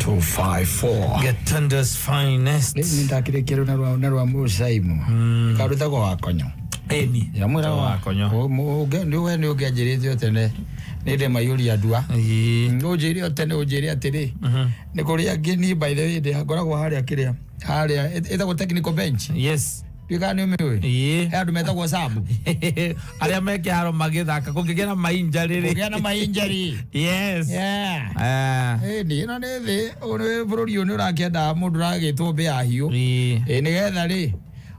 254 Gatunda's finest. Nindakire kero na rwa Musaimu karuta kwa wakonyo Eni ya mwira wakonyo ni ugianjirite tene ninde mayuri adua ujiri tene ujiri atiri ni kuria ngini by the way de ngoragwo haria etagwo technical bench. Yes. Bigani umewe. Andu metagwo sabu. Aria meke haro magithaka kungigena mainjari. Kungigena mainjari. Yes. Yeah. Ni no ne thi one bururi oni urakienda mundu ragitwo be ahiu. Ni getha ri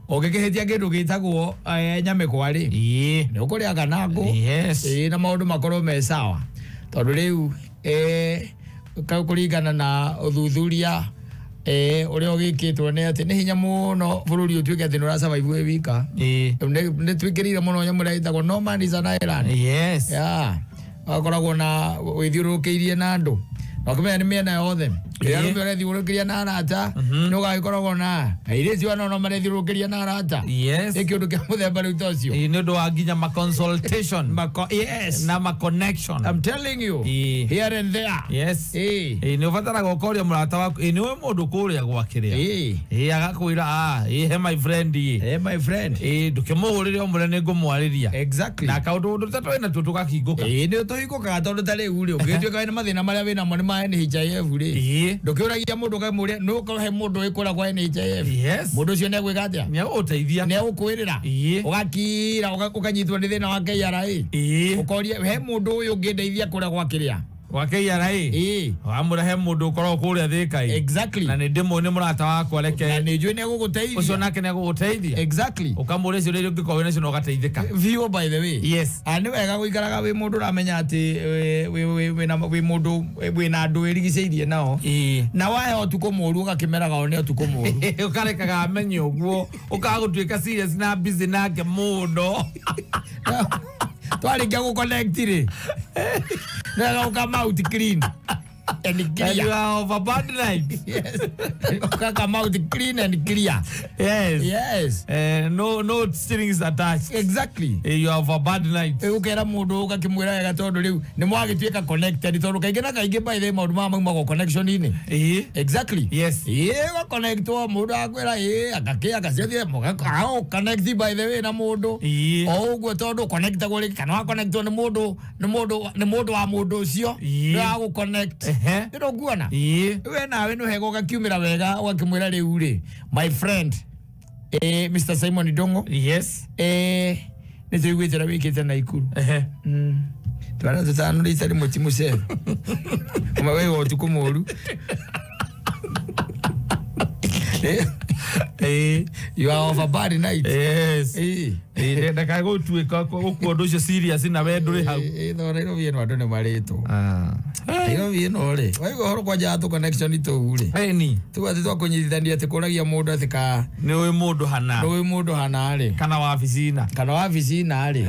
ogekehetia kindu gitagwo nyamekwa ri. Ni ukuria ganangu. Yes. Na maundu makorwo me sawa. Tondu riu kuringana na uthuthuria uria ugikitwo ne ati ni hinya muno bururi utwike ati no survive wika ne twikirire muno nyamura itagwo no man is an island. Yes. Yeah, akoragwo na withiurukiirie na andu wakumenya ni miena yothe ria rumbe rethiurukiria na arata no gagikoragwo na irisi wana no marethiurukiria na arata. Yes. Ikiundu kia muthemba riu tocio ni ndo aginya ma consultation yes na ma connection. I'm telling you here and there. Yes. Ni ufatara gokoria murata waku ni we mundu kuria gwakiria agakwira he my friend my friend ndukimuhurire omure ni ngumwariria. Exactly. Na kaundu tutatoe na tutugakinguka ni tuhinguka tondu tari uri ugitwika wena mathina maria wina mo ni ma NHIF ri ndukiuragia mundu kamuria no he mundu ikura kwa NHIF. Yes. Mundu ucio ne gwikatia ne uteithia ne ukwirira ugakira ukanyitwa ni thina wa KRA ukoria he mundu uyu ngindeithia kuria kwa kiria wa KRA amura he mundu ukorwo kuria thika exactly na ni ndimo ni murata wakwa reke na ni njui ne guguteithia ucio nake ne guguteithia exactly ukamure cio ri ngikowe nacio no gateithika view by the way. Yes. Ani wega guikaraga wi mundu ramenya ati wi mundu wina andu irigiceirie nao na wahe otuko moru ugakimeraga one otuko moru ukarekaga amenye uguo ukagutwika serious na busy nake muno twari ngiagu connect ri na ukama out clean and clear. You are of a bad night. Yes. Ukama out clean and clear. Yes. Yes. No strings attached. Exactly. You are of a bad night. Ukera mundu ukakimwira wega tondu riu ni mwagitwika connected tondu kaingina kaingi by the maundu mago connection ini. Exactly. Yes. Wa connect wa mundu akwira akakia akacethi muga connect by the way na mundu uguo tondu connect guri kana connect ni mundu wa mundu ucio ni agu connect ndo guona we nawe no hego gakiumira wega wakimwira riu ri my friend Mr. Simon Dongo. Yes. Ni tuigwitira wikite na ikuru twana tutanu ri tari mutimu se kama wewe otuko moru you are of a bad night. Yes. Ndaka go tuika ukundu ucio serious na we nduri hau no rero vieno andu ni marito iro vieno ri waigo horo kwa jatu connection to uri ni tu ati to kunyithania ati kuragia mundu ati ka ni we mundu hana ri kana waficina ri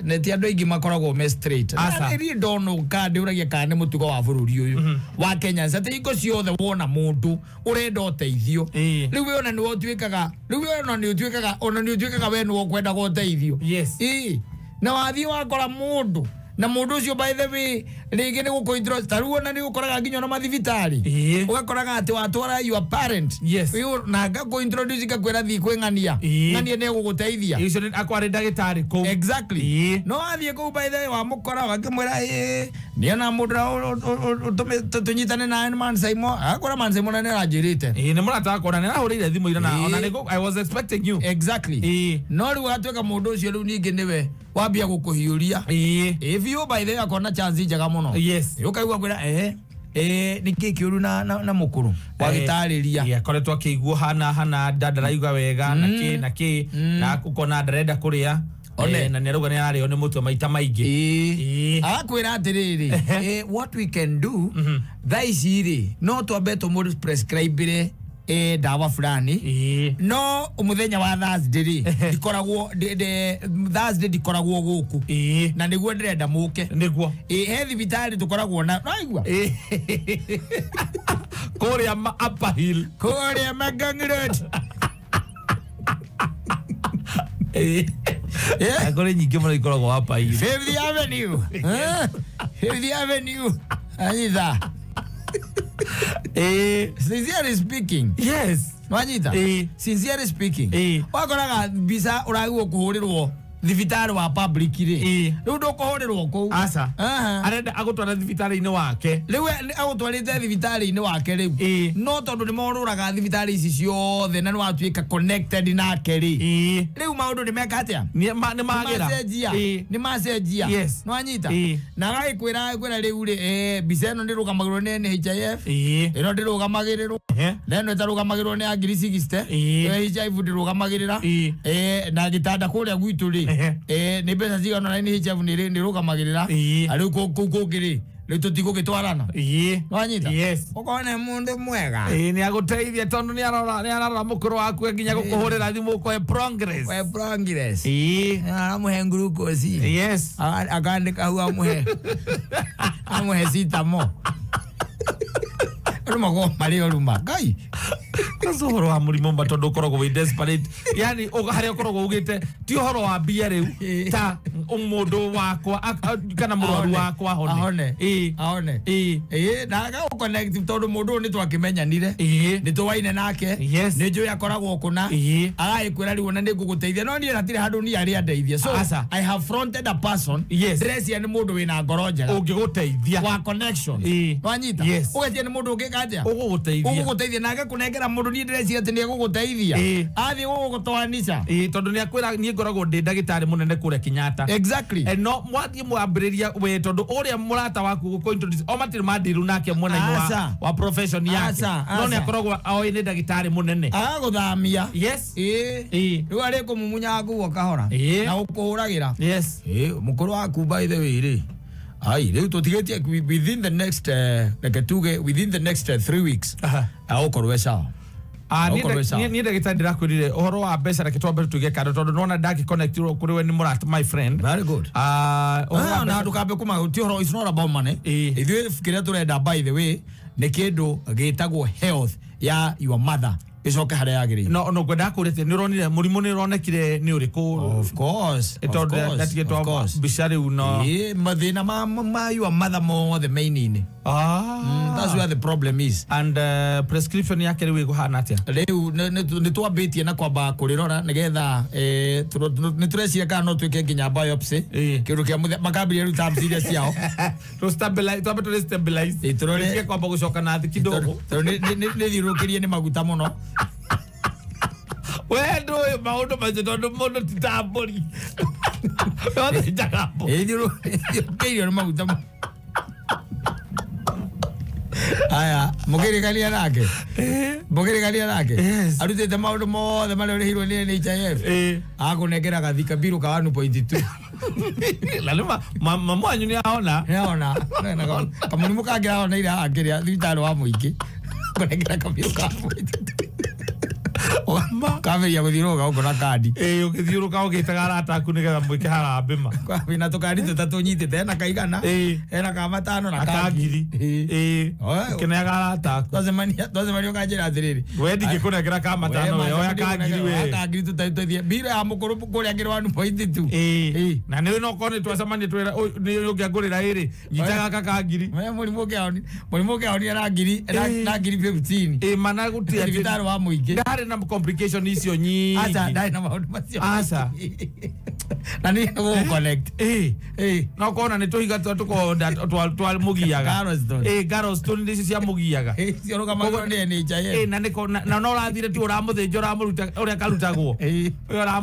ne ti andu ingi makoragwo me straight ri ndono ka ndiuragia ka ni mutugo wa bururi uyu wa Kenya ati iko ciothe wona mundu urenda uteithio riu we ona ni otwikaga ona ni otwikaga we no kwenda guteithio. Yes. Na wathi wakora mundu na mundu ucio by the way ringi ni gukointro taruona ni ukoraga nginyo na mathibitari ugakoraga ati watwara your parent na ga introduce gakwira thi kwengania ngania ne guguteithia icio ni akwari ndagitari ko exactly no athie ko by the way wa mukora wakimwira ni na mundu tunyitane na man Simon akora man Simon ne rajirite ni murata akora ne ahurire thimu ira na ona nigo I was expecting you exactly no ri watweka mundu ucio ru ningi niwe wambia gukuhiuria you by the way akona chance njega muno. Yes. Ukaigwa kwira niki kiuru na mukuru wagitariria akoretwo akiguo hana ndadaraiga wega na ki na ukona ndarenda kuria na neruga ni ari one mutwe maita maingi akwira atiriri what we can do thaiciri no twambe tumu prescribe dawa fulani no umuthenya wa Thursday dikoragwo Thursday dikoragwo guku na niguo ndirenda muke niguo he thibitari tukoragwo na raigwa kuria Upper Hill kuria Magang Road akore nyingi muno ikoragwo Upper Hill Fifth Avenue aitha Sincerely speaking. Yes. Nwanyita. Sincerely speaking. Wakoraga bisa uragwo kuhurirwo thibitari wa public ri. Riu ndukuhurirwo kou. Asa. Arenda agutwara thibitari-ini wake. Riu agutwarite thibitari-ini wake riu. No tondu ni moruraga thibitari ici ciothe na niwatuika connected nake ri. Riu maundu ni meka atia? Ni magira. Ni macenjia. Yes. Nwanyita. Na gaikwira riu ri bisa ino ndirugamagirwo ni NHIF. Ino ndirugamagirwo. Na ino itarugamagirwo ni Agri 60. NHIF ndirugamagirira. Na gitanda kuria gwitu ri. Ni mbeca cigana na NHIF ni rugamagirira. Ari kugiri ni tutigo gitwarana. Nwanyita. Yes. Ukone mundu mwega. Ni aguteithia tondu ni arora mukuru waku nginya gukuhurira thimu ko progress. We progress. Amuhe glucose. Yes. Akandika hu amuhe sitamo. Ruma go Mario Ruma. Gai. Kazuhoro wa murimo mbatondu korogwo we desperate. Yani hari korogwo ugite ti horo wa bia riu ta umundu wakwa kana murwaru wakwa hone. Ahone. Na ga connect tondu mundu ni twakimenyanire. Ni twaine nake. Ni nju yakoragwo kuna. Agaikwira riu na niguguteithia no ni ratire handu ni ari andeithia. So I have fronted a person. Dress ya ni mundu wina ngoro njega. Ungiguteithia wa connection. Wanyita. Ugetie ni mundu ungikaja. Uguguteithia na agakunengera mundu ni dress ya tini guguteithia. Athi gugutwanisha. Tondu ni akwira ni ngoragwo ndi ndagitari munene kure Kenyatta. Exactly. No mwathie mwambiriria we tondu uria murata waku ko introduce o matiri mandiru nake mwena wa profession yake. No ni akoragwo aoi ni ndagitari munene. Aguthamia. Yes. Riu ari kumumunya guo kahora. Na ukuhuragira. Yes. Mukuru waku by the way ri. Ai, riu tutigetie within the next within the next 3 weeks. Aukorwe sawa. Ni ndagitari ndirakwirire uhoro wa mbeca reke twambe tuge kando tondu nona ndaki connect kuri we ni murat my friend. Very good. Na ndukambe kuma ti uhoro is not about money. Ithuĩ kĩrĩa turenda by the way ni kindu gitagwo health ya your mother. Icoke haria yagiri. No gwenda kurete ni ronire murimu ni ronekire ni uriku. Of course. Of course. Bishari uno. Mathina ma your mother more the main. That's where the problem is. And prescription yake riu iguhana atia? Riu ni twambitie na kwamba kurirora nigetha ni tureciria kana no twike nginya biopsy kindu kia makambiri riu tab serious ciao to stabilize to stabilize turore kwamba gucoka na thi kidogo ni thirukirie ni maguta muno wendo maundu macio tondu mundu titamburi yothe njagapo thirukirie ni maguta muno. Aya, mugirikalia nake. Mugirikalia nake. Arutete maundu mothe mari urihirwo ni NHIF. Akunengera gathika biru ka 1.2. Laluma mama anyu ni aona. Aona. Kamunimu kangira aona ira akiria thibitari wa muingi. Kunengera kabiru ka 1.2. Kave ya guthiruka ukona kadi. Ukithiruka ugitaga arata aku nigetha mwike harambĩ ma. Kwa bina tukadi tutatu nyitite na kaigana. Ena ka matano na kangiri. Ukineaga arata aku. Twacemania ukanjĩra atĩrĩrĩ. We ndingĩkũnengera ka matano we oya kangiri we. Kangiri tutaitithia. Bira ya mũkũrũ kũrĩa ngĩrĩ 1.2. Na nĩ no kone twacemania twĩra nĩ ũngĩangũrĩra ĩrĩ. Nyitaga ka kangiri. Mũrimũ ũkĩhonia na ngiri 15. Mana gũtirĩ thibitari wa mũingĩ. Ndarĩ na complication icio nyingi. Asa ndai na maundu macio. Asa. Na ni go connect. No kona ni tuhiga twal mugiaga. Garoston ndisi cia mugiaga. Cioroga magoro ni NHIF. Na ni na no rathire tu uramuthinja uramuruta uria karutagwo.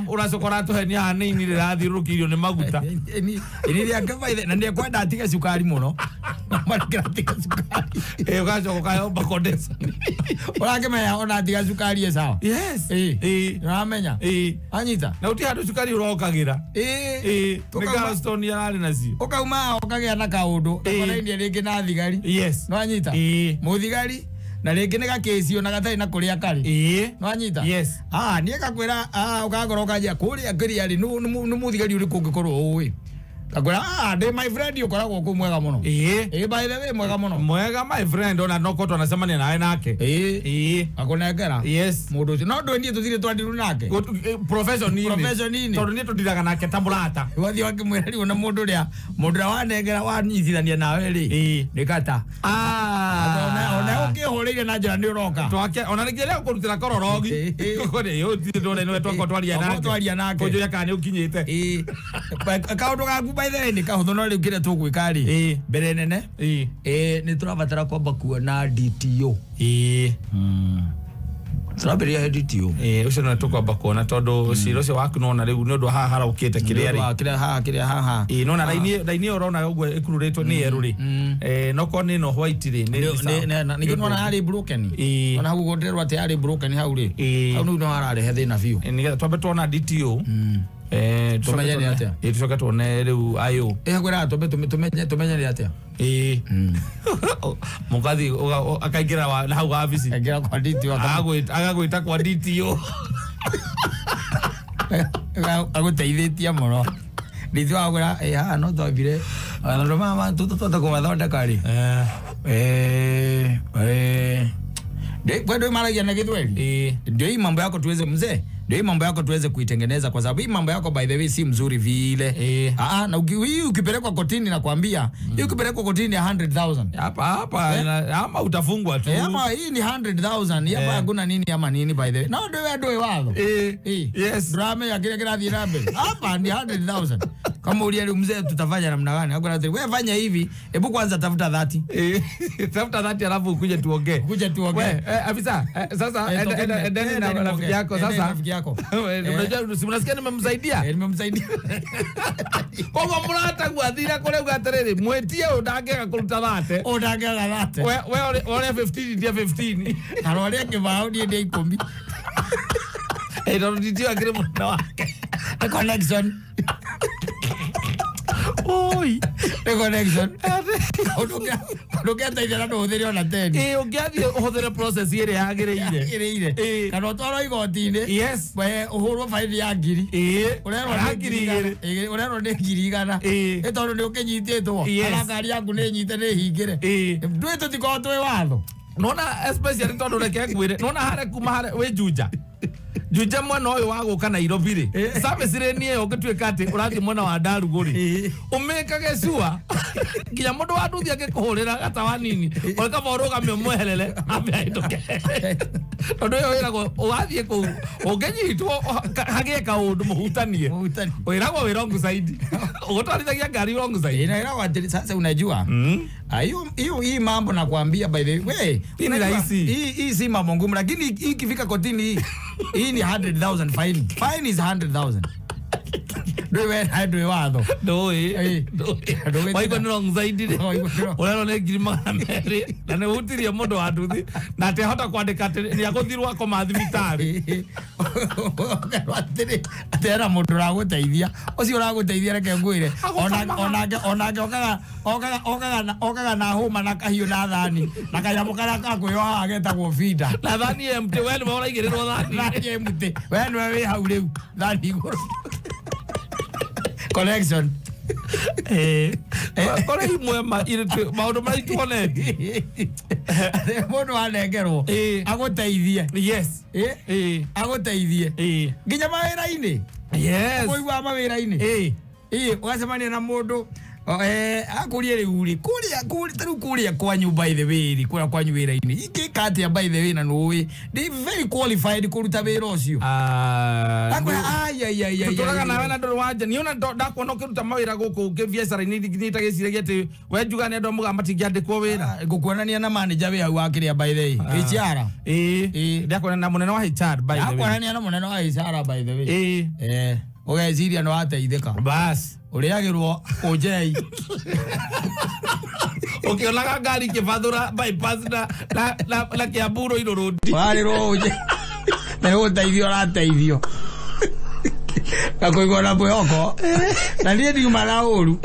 Uracokora tuhenia hanini rirathirukirio ni maguta. Ini ria kabaithe na ni kwenda atige sukari muno. Marikira atige sukari. Ugacoka kayo bakondensa. Urakemenya ona atige sukari sawa. Yes. Ramenya. Anyita. Na uti handu sukari urokagira. Ni Garoston yarari nacio. Ukauma ukagea na kaundu. Ukona india ringi na thigari. Yes. No anyita. Muthigari na ringi ni gakecio na gatari na kuria kari. No anyita. Yes. Ni akakwira ukagoroka njia kuria kiria ri nu muthigari uri kungikorwo uwi. Agora de my friend ukoragwo ku mwega muno. By the way mwega muno. Mwega my friend ona noko twanasemania nawe nake. Akunengera. Yes. Mundu no ndwendie tuthire twandiru nake. Profession nini. Tondu ni tutiraga nake tamurata. Wathi wakimwira ri ona mundu ria wanengera wanyithithania nawe ri. Nikata. Ona ukihuri tugereire na njira ni uroka twake ona ngiria kurutira kororogi kore yo ndore no twako twaria nake kujo yakane ukinyite kaundu gaku by the way ni kahutho no riu kire tugwika ri mbere nene ni turabatara kwamba kuona DTO Turaberia DTO ucio no tukwamba kuona tondu ciro cio waku nona riu ni undu haha haraukite kiria haha nona raini urona uguo ikururitwo ni eru ri no ko ni no white ri ni nona hari broken ona hau gonderwa ati hari broken hau ri hau no hararehe thina biu ni twambe tuona DTO tumenyane atia tucoke tuone riu ayo gwira tumenyane atia mukathi akaingira wa hau office akaingira kwa DTO agagwita kwa DTO aguteithitie muno DTO agwira haha no twambire ndo mama tutotoka kwa thondeka ri bado maragia na Githweli ndio hii mambo yako tuweze mzee ndio hii mambo yako tuweze kuitengeneza kwa sababu hii mambo yako by the way si mzuri vile na ukipelekwa kotini nakwambia hii ukipelekwa kotini 100,000 hapa ama utafungwa tu ama hii ni 100,000 hapa hakuna nini ama nini by the way no ndio wao yes drama ya kile kile rambe hapa ni 100,000 kama uliye mzee tutafanya namna gani hakuna wewe fanya hivi hebu kwanza tafuta 30 tafuta 30 alafu ukuje tuongee afisa sasa endeni na rafiki yako sasa unajua simnasikia nimemsaidia kwa mrata kuathira kule ugaterere mwetie udangega kuruta thate wewe ole 15 ndia 15 arore kibao ndia 10 ndo DTO agire mwana wake connection oi connection Ndukia taithira nduhuthire ona 10 ungiathie uhuthere process ire yagireire kana utwaro igoti-ini yes we uhurwo faili ya ngiri urero ni ngiri igana tondu ni ukinyititwo kana ngari yaku ni nyite ni hingire ndui tutiko twi watho nona especially tondu reke ngwire nona hare kuma hare we Juja mwana oyo waguka Nairobi ri service ri ni yo gitwika ati urathi mwana wa Ndaruguri umekage cua nginya mundu wa nduthi agikuhurira gatawa nini oleka boruga mwehelele abiaitoke tondu yo irago ugathie ku ungenyitwo hageka undu muhutanie wiragwo wirongu side ugotwarithagia ngari wrong side irago ati sasa unajua hiyo hii mambo nakwambia by the way ni rahisi hii si mambo ngumu lakini ikifika kotini hii ni 100,000 fine is 100,000 Doi hadi wado. Doi. Wai kwa nong zaidi. Wala ne girima mere. Na ne utiri modo aduthi. Na te hota kwa dekate ni agothirwa kwa mathibitari. Atera modo ra guteithia. Ocio ra guteithia reke ngwire. Onake okaga na homa na kahiu na thani. Na kanyamo kara kakwe wa agetagwo feeder. Na thani empty wenu wala igerirwo thani. Thani empty. Wenu we hau riu. Thani iguru. Connection. Kore imwema iritu maundu maituone. Mundu anegerwo aguteithie. Yes. Aguteithie. Nginya mawira-ini. Yes. Kuigua mawira-ini. Ugacemania na mundu akurie riu ri kuria kwa nyumba by the way kuria kwa wira-ini ikikati by the way na nui they very qualified kuruta wira ucio turaga nawe na ndoro wanja ni ona ndakuona ukiruta mawira guku biacara-ini nitagiciragia ati we njuga ni andu mugamba tingiandikwo wira ngukuonania na manager we hau akiria by the way HR ndakuona na munene wa HR by the way ndakuonania na munene wa HR by the way ugeciria no ateithika bas uriagirwo ujei ukionaga ngari kibathura bypass na Kiamburu iro road warirwo uje na uteithio rateithio Kako na bwoko na ndiye ndiuma na uru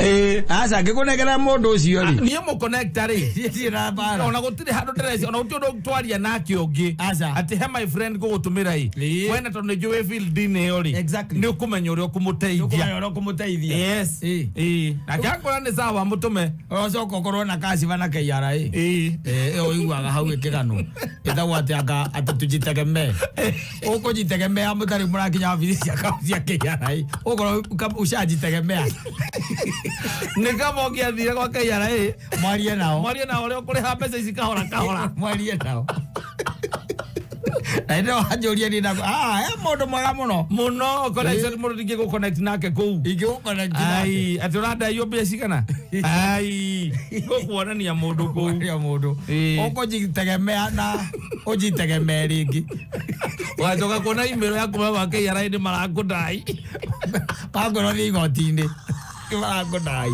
asa ngikunegera mundu ucio ri niye mu connector ri na bara ona gutire handu ndresi ona uti undu twaria nake ungi ati he my friend gugutumira i wena tondu njue field ine ri ni ukumenya uri ukumuteithia yes na kyakora ni sawa mutume ocoko korwo na kaci bana KRA oiguaga hau ikigano ithagwo ati aka atutujitegemee ukujitegemea mutari murakinya ofisi cia KRA KRA. Uko ushajitegemea. Ni kama ukiathire kwa KRA, mwarie nao leo kule hapa sasa kahora. Mwarie nao. Na ndio hajoria ni na modo mwega muno connection mudo dige go connect nake kou ige go connect nake ai aturada yo besi kana ai go kuona ni ya mudo kou ya mudo oko jitegemea na ojitegemea ringi wajoka kuona email yako baba KRA ni marakudai pagoro ni gotinde marakudai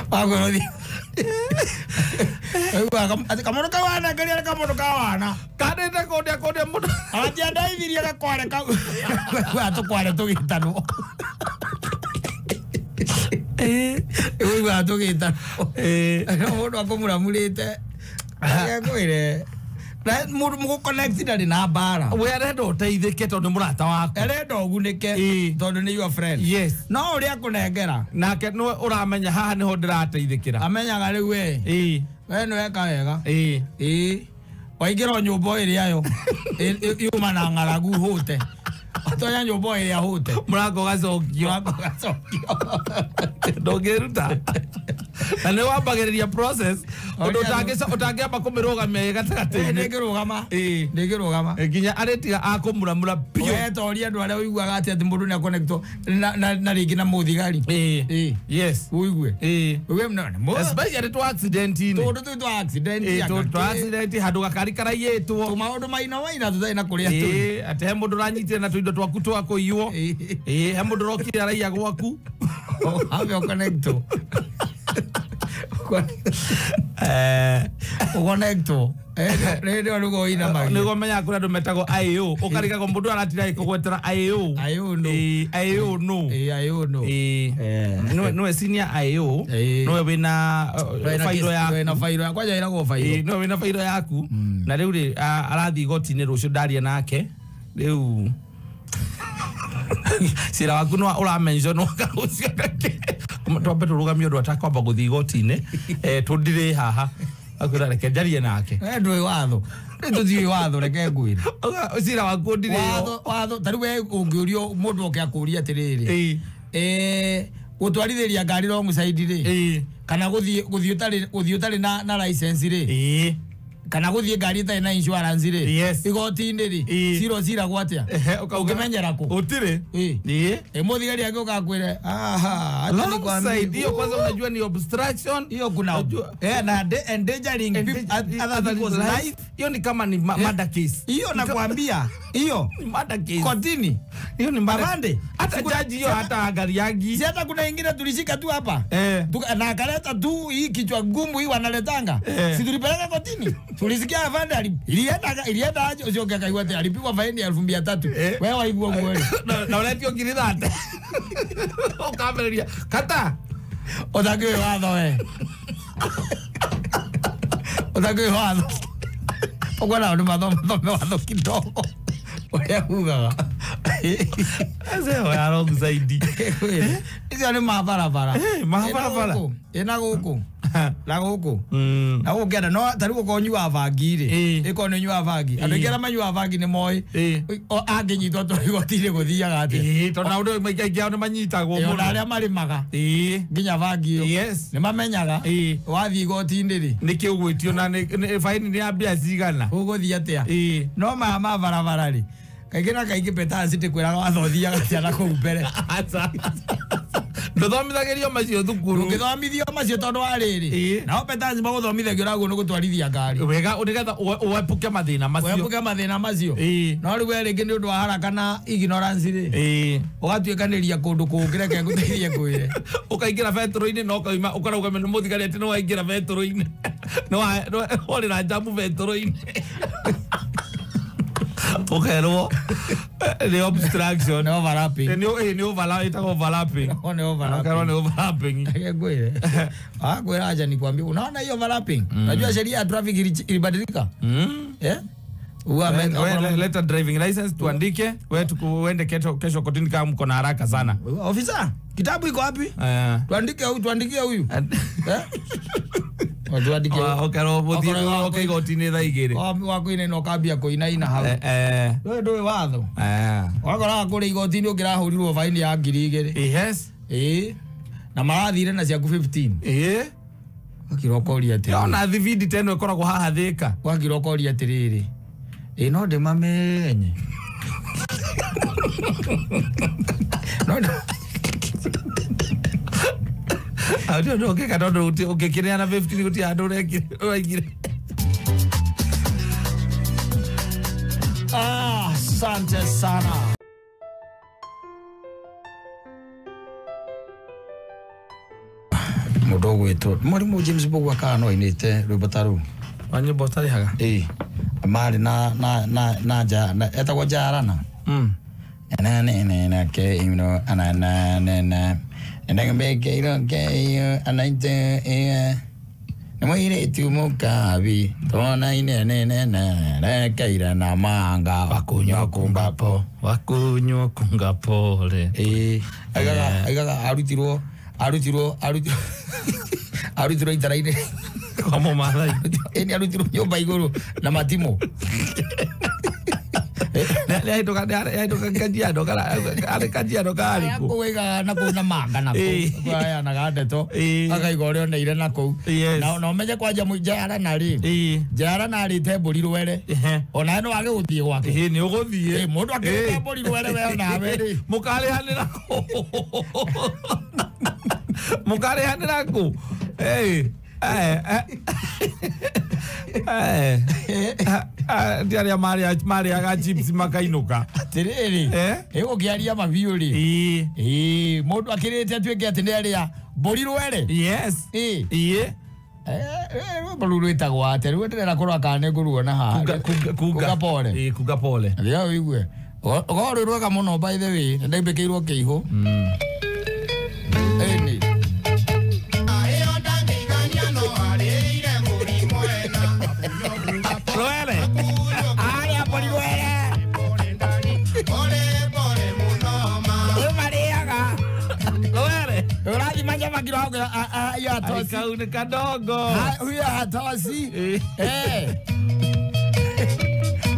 pagoro ni kamono kawana kali kamono kawana kadete kode mudo atia dai viria ka kware ka ato kware to gitano ewe ato gitano mudo akomura murite akwire na mudo connect na bara we arenda uteithike tondu murata waku arenda ugunike tondu ni your friend yes no uri akunengera nake no uramenya haha niho ndirateithikira amenyaga riu we no eka wega waingira nyumba iri ayo yuma na ngaragu hute atonya nyumba iri hute murango gacokio ndongeruta na nä wambagä process utangäamba kå mä rå gamia ndä ngä rå gama nginya arä tiga akå muramura biotoria andå arä a uiguaga atä atä må ndå nä akonektwo na rä ngä na må thigari yes uigue especially to accident handå gakari karaiyä two tå maå ndå maina tå tarä na kå rä a atä he må ndå ranyitire na tå indo twaku twakå iywo he må ndå rokire araia gwaku connecto connecto rĩrĩa rũgo ina magi nĩguo menya kũrĩa andũ metagwo IO ũkarigagwo mũndũ aratira kũgwetera IO nĩwe senior IO nĩwe wĩna fairo yaku kwanja ĩragwo fairo nĩwe wĩna fairo yaku na rĩu rĩ arathiĩ igoti-inĩ rũciũ ndaria nake rĩu cira waku no ũramention wakaũcio nake twambe tũrũgamie ũndũ atakwamba gũthiĩ igoti-inĩ tũndirĩ haha akwĩra reke njarie nake ndũĩ watho tũthiĩ watho reke ngwĩre cira waku ndirĩ watho tarĩu we ũngĩũrio mũndũ oke akũria atĩrĩrĩ gũtwarithĩria ngari wrong side rĩ kana gũthiĩ ũtarĩ na license rĩ kana guthie ngari ta ina insurance ri igoti-inĩ ri cira gwatia ukimenyera ku utire muthigari yake ukakwire acha nikwambie hiyo kwanza unajua ni obstruction hiyo kuna na endangering other people's life hiyo ni kama ni murder case hiyo nakwambia hiyo ni murder case kotini hiyo ni mabande hata jaji hiyo hata gari yangi si hata kuna ingine tulishika tu hapa na akaleta tu hii kichwa ngumu hii wanaletanga si tulipeleka kotini tulisikia afande ilienda aje usioke akaigwa tena alipigwa faini ya 2,300 wewe waigua kweli na uletio kilidhate ukameria kata otakiwe watho we otakiwe watho ukona ndo mathome watho kidogo oya kugaga azeo ya wrong zaidi hizo ni mabarabara ina guku la guku na gukenda no tarigo konyua bangi ri iko ni nyua bangi andu ngera manyua bangi ni moi anginyitwo tũrigotire gũthiaga atĩ tondũ na ũndũ maingĩ ao nĩ manyitagwo mũno arĩa marimaga nginya bangi ĩyo nĩ mamenyaga wathiĩ igoti-inĩ rĩ nĩkĩ ũgwĩtio na faini nĩ ya mbia cigana ũgũthiĩ atĩa no maya ma barabara rĩ kaingĩ na kaingĩ Petansi kwĩraga wathothiaga ciana kũu mbere ndũthomithagĩrio macio thukuru ũngĩthomithio macio tondũ wa rĩrĩ nao Petansi magũthomithagio naguo nĩ gũtwarithia ngari wega nĩgetha wepuke mathĩna macio no rĩu rĩngĩ nĩ ũndũ wa haraka na ignorance rĩ ũgatuĩkanĩria kũndũ kũngĩ reke ngũteithie kwĩre ũkaingĩra betũrũ-inĩ na ũkauma ũkarauga nĩ mũthigari atĩ nĩ waingĩra betũrũ-inĩ warĩra njamu betũrũ-inĩ ukerwo ni obstruction ni overlapping ni overlapping ngwire akwira acha nikwambie unaona hiyo overlapping unajua sheria ya traffic ilibadilika leta driving license tuandike uende kesho kotini kama mko na haraka sana ofisa kitabu iko wapi tuandikie huyu Otwandike. Okero muthiri okigotini tha igiri. Wakuine no kambia kuinaina hau. Wewe ndio watho. Wakora kuri igotini ukirahurirwo faini ya 2,000. Yes. Na marathire na ciaku 15. Wakirokoria ati. Yona thividi teno ikoragwo haha Thika. Wakirokoria atiriri. No ndimamenye. No, okay, katondo ukikiria na 15 kuti andureki oigire. Asante sana. Mudogo wetu mwalimu James Bogwa kana inite rubataru. Wanye botari haga. Mali na etagwa jarana. Na ke ino na ndangambeke iroke anaite Namwire tumukabi tona ine kaira na manga wakunyo kumbapo le agaga arutiro itaraire como malai eni arutiro nyumba iguru na matimo ya itu kajiado kali ko wega na ko na manga na ko ya na gade to aka igore ona ire na ko na meje kwa jamu jara na ri jara na ri te buri rwere ona no age uthie gwake ni uguthie mundu akire buri rwere we na beri mukale hanira ko Diaria Maria ga chips makainuka. Tiriri. Ego kiaria maviuri. Mundu akirete atweke ati ndiaria mburi rwere. Yes. Mburi itagwa ate rwetera korwa kane nguruona ha. Kuga pole. Kuga pole. Ndia wigue. Ogoro rwega muno by the way. Ndaibekeirwo kiihu. Eni. Uraji manja makirogo ya tosi. Kaune kadogo. Huyo hatosi.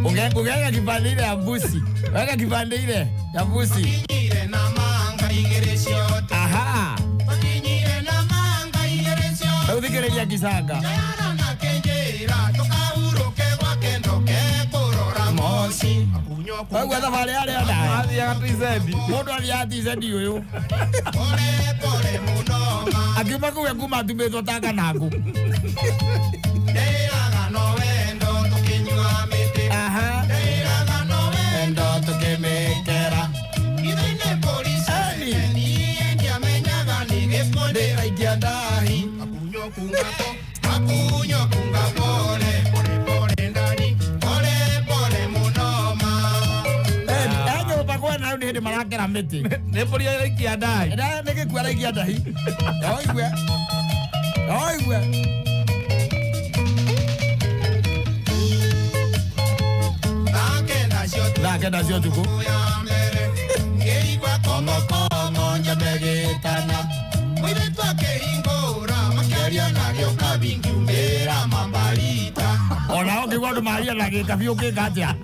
Ungega kipande ile ya mbusi. Weka kipande ile ya mbusi. Aha. Udhikireja kisanga. Wewe enda vale ale ada. Hadi ya tizedi. Modo ali ya tizedi yoyo. Pole muno. Akiba kuwe kuma tumezo taka naku. Deira no endo tukinywa mete. Aha. Deira no endo tukemekera. Idine polisi ni endia menyaga ni gesponde aikiandahi. Akunyo kunga pole pole ndani. Ndi marakera miti ne poria iki adai eda nege kwara iki adai oigwe nakenda sio tuko ngeigwa komo nyabegetana mwire twake ingora makiaria nagyo kabingi umbera mambarita ona ngigwa ndo maria nagika bio kikatia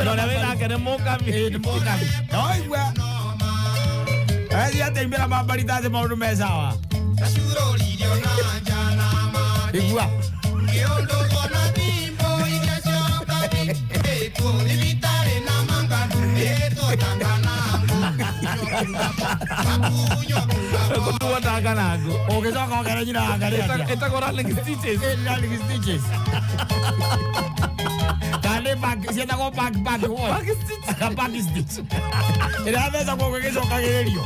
Nona wena kene mokabi. Oigwe. Ya tembea mambarita de maundu mesawa. Kashuro lirio na jana ma. Igwa. Kiondo kona bimbo igasho kabi. Eko libitare na manga. Eto tangana. Kutuwa tangana go. Ogezo kwa kera jina angalia. Eta kora link stitches. Kale bag, sieta ko bag ho. Bag stitch. Ila veza ko kegezo kagererio.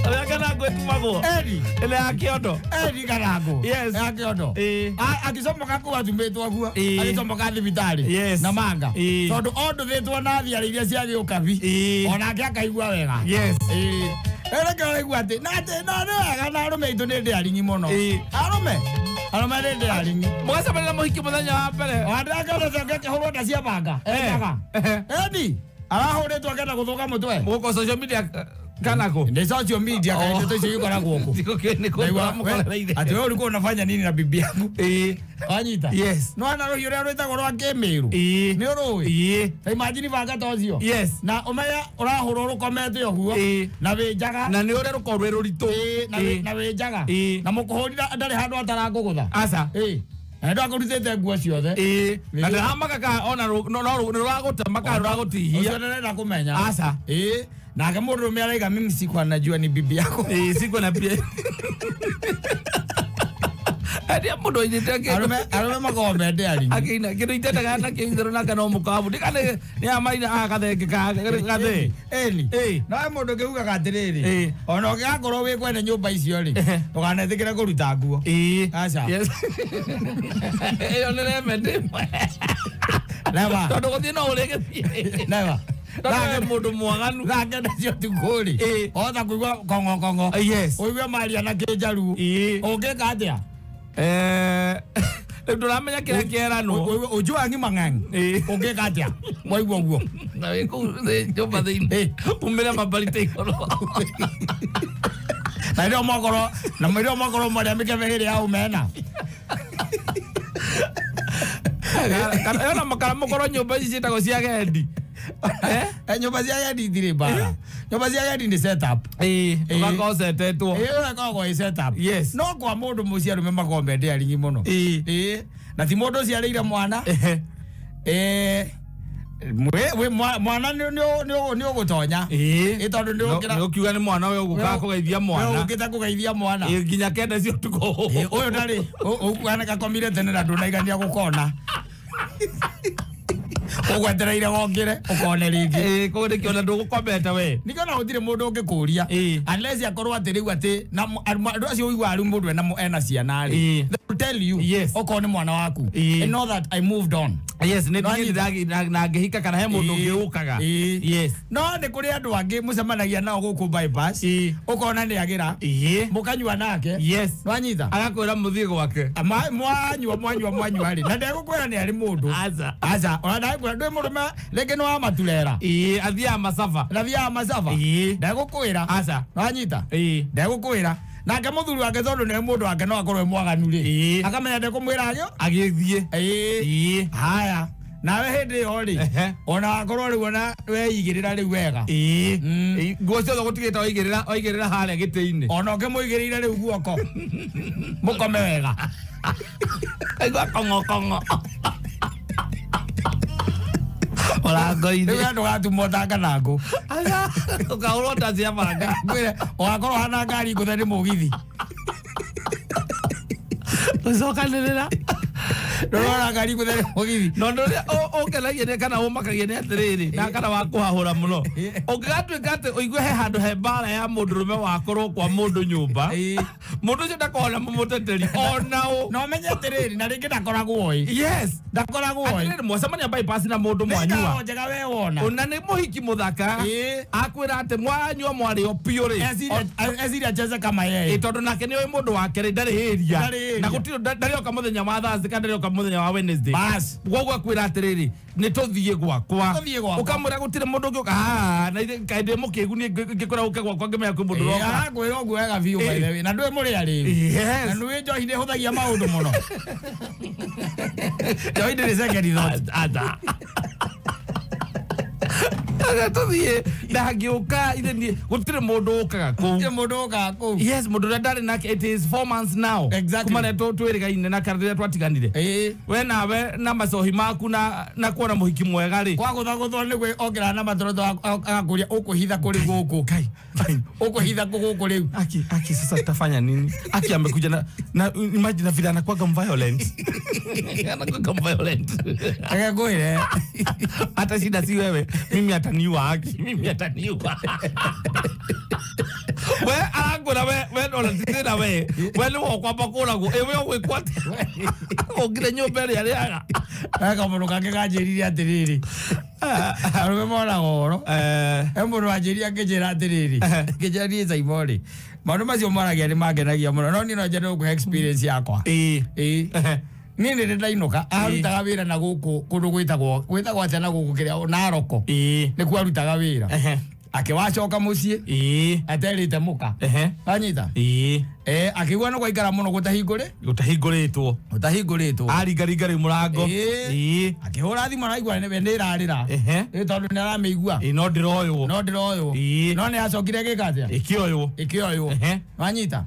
Ala kana go tumago. Edi. Ele akiodo. Edi kanago. Yes. Akiodo. Akisomo kako atumeto agua. Akisomo kathi vitali. Yes. Na manga. Tondu ondo vetwa na thia iria cia giukabi. Ona akaigua wega. Yes. Ele kale gwate. Nate no kana rume itu ndi aringi muno. Arome ndi aringi. Mwasa bana mohiki muthenya wa mbere. Wadaka ndo zongeke hurota cia banga. Edi. Arahuritwo akenda guthuka mutwe. Muko social media Kanako. Ni social media kaende to sio kana goko. Ati wewe ulikuwa unafanya nini na bibi yangu? Wanyita. Yes. No ana roho yule rweta goro akemeru. Ni oro. Imagine vaga tocio. Yes. Na umaya urahuro rukomete oguo. Na winjaga. Na ni ore rukorwe rurito. Na winjaga. Na mukuhurira ndari handu atarangugutha. Asa. Endo akurutete nguo ciothe. Na ndamaka ka ona no ruragota maka ruragotihia. Ucio nenda kumenya. Asa. Na kama murume araiga mimi sikuwa najua ni bibi yako. Sikuwa na pia. Adia mudo itete arume makomende ali. Akina kido itete kana kingiro na kana mukabu. Dikane ni amaina akathenge kathe. Eli. Na mudo kiuga gatiriri. Ona gakoro wi kwene nyumba icio ri. Tuganethikire kuruta nguo. Acha. Yes. Ona mende. Never. Tondu guthii no urege. Never. Rage mundu mwaganu rage nacio tukuri otha kuigua kongo yes uigua maria na kinjaru ungika atia nduramenya kira kierano ujua ngi mangangi ungika atia waigua guo na wiku njomba thini umira mabarite ikoro na ndio makoro maria mikevehiri au mena kana makara mukoro nyumba ici citagwo cia gendi nyumba cia gendi thiri bara nyumba cia gendi ni setup ugako setetwo ugako setup yes no kwa mundu muciaru me magombe ndi aringi muno na ti mundu ciareire mwana mwana ni ugutonya tondu ni ukira ukiuga ni mwana we uguka kugeithia mwana ukita kugeithia mwana nginya kenda cio tuko uyu ndari ukwana gakomire tene na ndunaigania gukona ugwetereire wongire ukone ringi kuri kiona ndugukomete we nikona gutire mundu ungikuria unless akorwo atiriu ati na andu acio uigwa ari mundu ena ciana ri they will tell you okone mwana waku and know that I moved on yes ni na ngihika kana he mundu ngiukaga yes no ni kuri andu angi mucemanagia nao guku bypass ukona ni agira mukanywa nake yes nwanyita agakwira muthie gwake mwanywa ari na ndigukwira ni ari mundu aza ona ndwe murume rege no amaturera athia masafa ndigukwira aza nwanyita ndigukwira nake muthuri wake tondu ni mundu wake no akorwe mwaganu ri akamenya ndekumwira agithie haya nawe hindi yo ri ona akorwo ri wona weigirira ri wega nguo ciothe gutigita oigirira haria giti-ini ona ukimuigirire riu guoko mukome wega aigua kongo orango-ini riu andu gatumwo ta nganangu ukaurwo ta cia banga ugakorwo hana ngari nguthe ni mugithi ucokanirira ndorora ngari nguthe ni mugithi no ndoria ukelagia ni kana umakagia ni atiriri na kana wa kuhahura muno ungigatuika ati uigue he handu he mbara ya mundurume wakorwo kwa mundu nyumba mundu ucio ndakona mumuteteri onao no menye atiriri na ringi ndakoragwo oi yes ndakoragwo oi atiriri mwacemania bypass na mundu mwanyua njega we wona ona ni muhiki muthaka akwira ati mwanyua mwari o piuri eziri acheze kama yeye tondu nake ni mundu wake ri ndari hiria na gutiro ndari oka muthenya wa Thursday kana ndari oka muthenya wa Wednesday bas gwo akwira atiriri ni tuthie gwakwa ukamwira gutire mundu ungiuka na kainde mukigu ni ngikora uke gwakwa ngimenya kwi mundu roka gwira ogu wega biu by the way na ndwe muri ari na ndwe njohi ni huthagia maundu muno njohi ni second thought ada tuthie ndagiuka itheni gutire mundu ukaga ku yes mundu ndari nake it is 4 months now kumane twirigaine na karire twatiganire we nawe na macohi maku na kuona muhiki mwega ri kwa guthaguthwo ni gwe ongira na matoroto agakuria ukuhitha kuri guku kai ukuhitha guku riu aki sasa tutafanya nini aki amekuja na imagine vile anakuwa violent akakwire hata shida si wewe mimi ataniua we arangura we ndola tira we ni wokwa bakura go ewe ogwikwate ogire nyumba ri ariaga aka mundu kange ganjirire atiriri arume mona goro mundu anjiria ngijira atiriri ngijira ni zaimori maundu macio maragia ni mangenagia muno no ni no njene ku experience yakwa ni ndi ndainuka arutaga wira na guku kundu gwitagwo atena guku kiria Naroko ni ku arutaga wira akiwacoka mucii aterite muka anyita akigwa no gwaikara muno gutahinguritwo aringaringa ri murango akihura thimu araigua nĩ irarĩra tondu nĩ aramĩigua no ndiroywo no nĩ acokire gĩkatia ikĩoywo anyita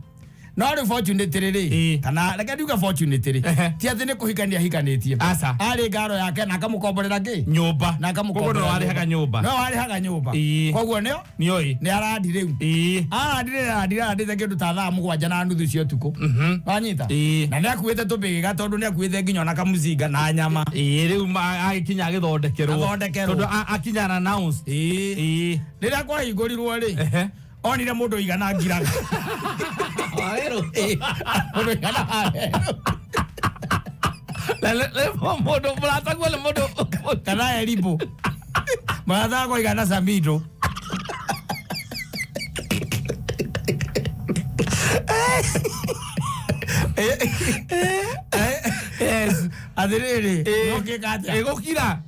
no rĩ fortunate rĩ kana reke ndiuga fortunate rĩ ti atĩ nĩ kũhikania hikanĩtie arĩ ngaro yake na akamũkomborera kĩ nyũmba na akamũkomborera no warĩhaga nyũmba koguo nĩ arandi rĩu arandire kĩndũ ta thaa 7:30 cia ũtukũ wanyita na nĩ akuĩte tũbĩgĩga tondũ nĩ akuĩte nginya na kamũcinga na nyama rĩu agĩkinya agĩthondekerwo tondũ akinya na announce rĩrĩa kwahingũrirwo rĩ onire mũndũ igana ngiraga mũndũ igana mũndũ mũratagwo nĩ mũndũ kana Eribo mũratagwo igana Samido athiriri egukira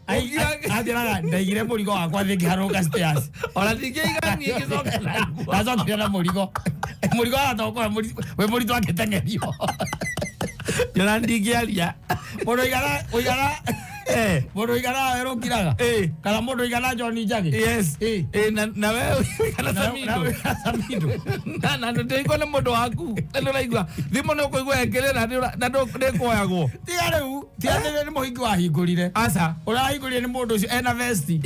athiraga ndaigire murigo wakwa thĩ haroka stairs ona ndingĩigania ngĩcoka acokire na murigo atokora we mũritũ akĩtengerio ona ndingĩaria mũndũ igana werũkiraga kana mũndũ igana John Njagi na we igana Samido na ndĩkwo nĩ mũndũ waku nĩ ũraigua thimũ nĩ ũkũigua ekĩrĩra na ndĩkuoyagwo tiga rĩu ti atĩ nĩ mũhingi wahingũrire ũrahingũrire nĩ mũndũ ũcio ena vesti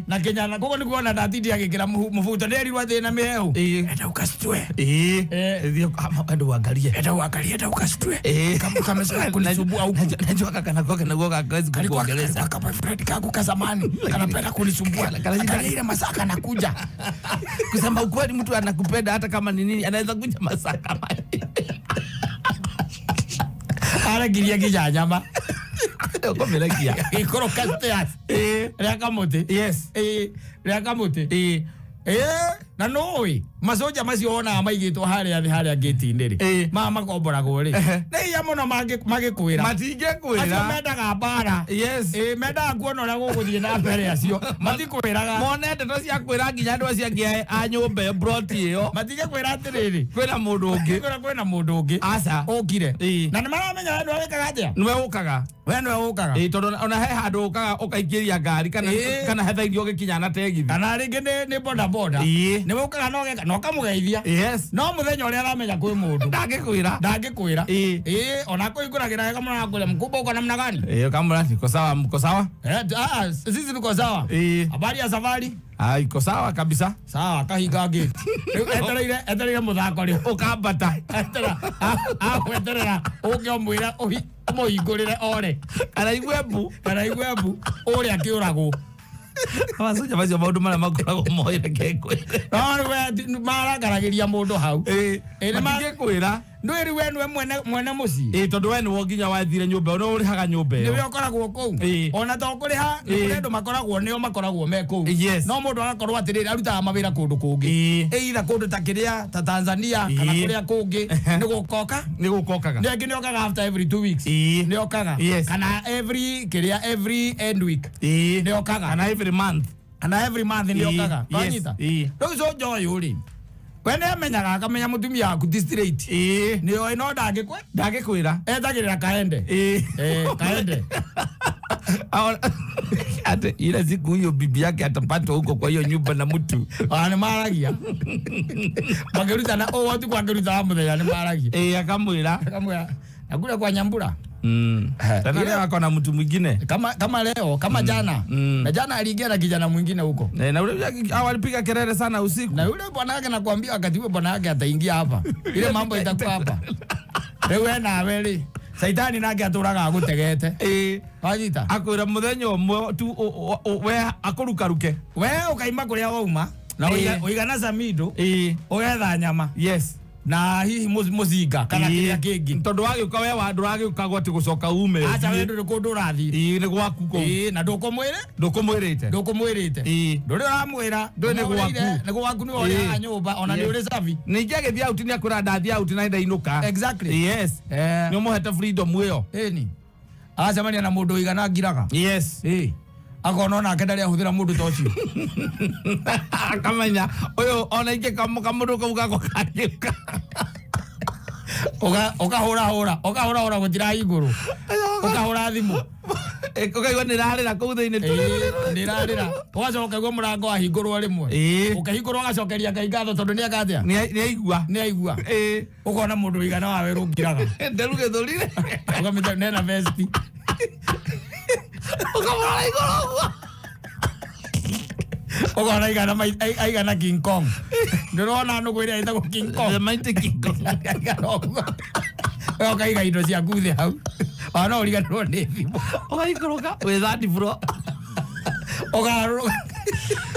na kĩnyana koguo nĩguo ona ndatindi agĩkĩra mũbuto nĩ erirwo atĩ na mĩhehu enda ukacitwe andũ wangarie enda ukacitwe kamesha kunisumbua huku najua kana kwa kana kwa kuongeleza kama Fred kangu kazamani kanapenda kunisumbua kana ile masaka nakuja kusema ukweli mtu anakupenda hata kama ni nini anaweza kuja masaka ara giria gijanyama ko melagia ikoro kastas rekamote rekamote na noi masoja macio ona maigitwo haria gate-inĩ rĩ makomboragwo rĩ nĩ iya mũno magĩkwĩra matingĩkwĩra acio mendaga mbara mendaga kuona ũrĩa gũgũthiĩ na mbere acio matikwĩraga mone ndeto cia kwĩra nginya andũ acio angĩ a nyũmba broti ĩyo matingĩkwĩra atĩrĩrĩ kwĩna mũndũ ũngĩ aca ũkire na nĩ maramenya we nĩwe wĩkaga atĩa nĩwe ũkaga tondũ ona he handũ ũkaga ũkaingĩria ngari kana hethaithio ũgĩkinya na tegithi kana rĩngĩ nĩ bodaboda nĩwe ũkaga no kamugeithia no muthenya ũrĩa aramenya kwĩ mũndũ ndangĩkwĩra ona kũhingũragĩra wega mũno nakũrĩa mkubwa uko namna gani kama mko sawa sisi tuko sawa habari ya safari iko sawa kabisa sawa kahinga gate etereire muthako rĩ ukambata eterera ũngĩomwĩra mũhingũrĩre ore kana igwe mbu ũrĩa akĩũragwo amasoja macio maundu maria makoragwo moire kekwe no maragaragĩria mũndũ hau matingĩkwĩra ndwĩri we nĩwe mwene mũciĩ tondũ we nĩwe nginya wathire nyũmba ĩyo nĩwe ũrĩhaga nyũmba ĩyo nĩwe ũkoragwo kũu ona to kũrĩha nĩ andũ makoragwo me kũu no mũndũ agakorwo atĩrĩrĩ arutaga mawĩra kũndũ kũngĩ either kũndũ ta kĩrĩa ta Tanzania kana kũrĩa kũngĩ nĩ gũkokaga nĩ nĩokaga after every 2 weeks nĩokaga kana every end week nĩokaga kana every month nĩokaga wanyita rĩu so Joy ũrĩ wene amenyaga akamenya mutumia waku ti straight nĩoĩ no ndangĩkwĩra etagĩrĩra kaende kaende ate ile siku hiyo bibi yake atapata huko kwa hiyo nyumba na mtu ni maragia magerutana watu kwa geruta muthenya ni maragia akamwĩra nakule kwa Nyambura tena leo akona mtu mwingine kama leo kama jana na jana aliingia na kijana mwingine huko na yule walipiga kelele sana usiku na yule bwana yake nakwambia wakati huo bwana yake ataingia hapa ile mambo itakuwa hapa wewe na weli Saitani nake aturaga agutegete wajita akwĩra muthenya umwe tu we akũrukaruke we ukaima kuria wauma na uigana Samido ugetha nyama na hihi muzinga kana kĩrĩa kĩngĩ tondũ wagĩũka we ndũragĩũka gwati gũcoka ume acha we ndũrĩ kũndũ ũrathire nĩ gwaku kũu na ndũkũmwĩrĩte ndũrĩ ũramwĩra nĩ gwaku nĩ ũrĩa nyũmba ona nĩ ũrĩ safi ningĩ agĩthiĩ out nĩ akwĩra ndathiĩ out na ndainũka exactly nĩ ũmũhete freedom ĩyo acemania na mũndũ ũigana ngiraga akona na akenda ria huthira mundu tocio akamenya uyu ona ike kamundu kau gako kanyuka okahura gutira iguru okahura thimu ukaigua nirarira kuu thiini nirarira ugacoka ukaigua murango wahingurwo rimwe ukahingurwo ugacokeria Ngai ngatho tondu ni akatia ni aigua ukona mundu igana wawe rungiraga nderu githurire ukamita nena vesti ukamura iguru ukona igana King Kong ndirona nugu iria itagwo King Kong the mighty King Kong ukaiga indo cia kuthi hau ona uriganirwo ni thimu ugaikoroka with that bro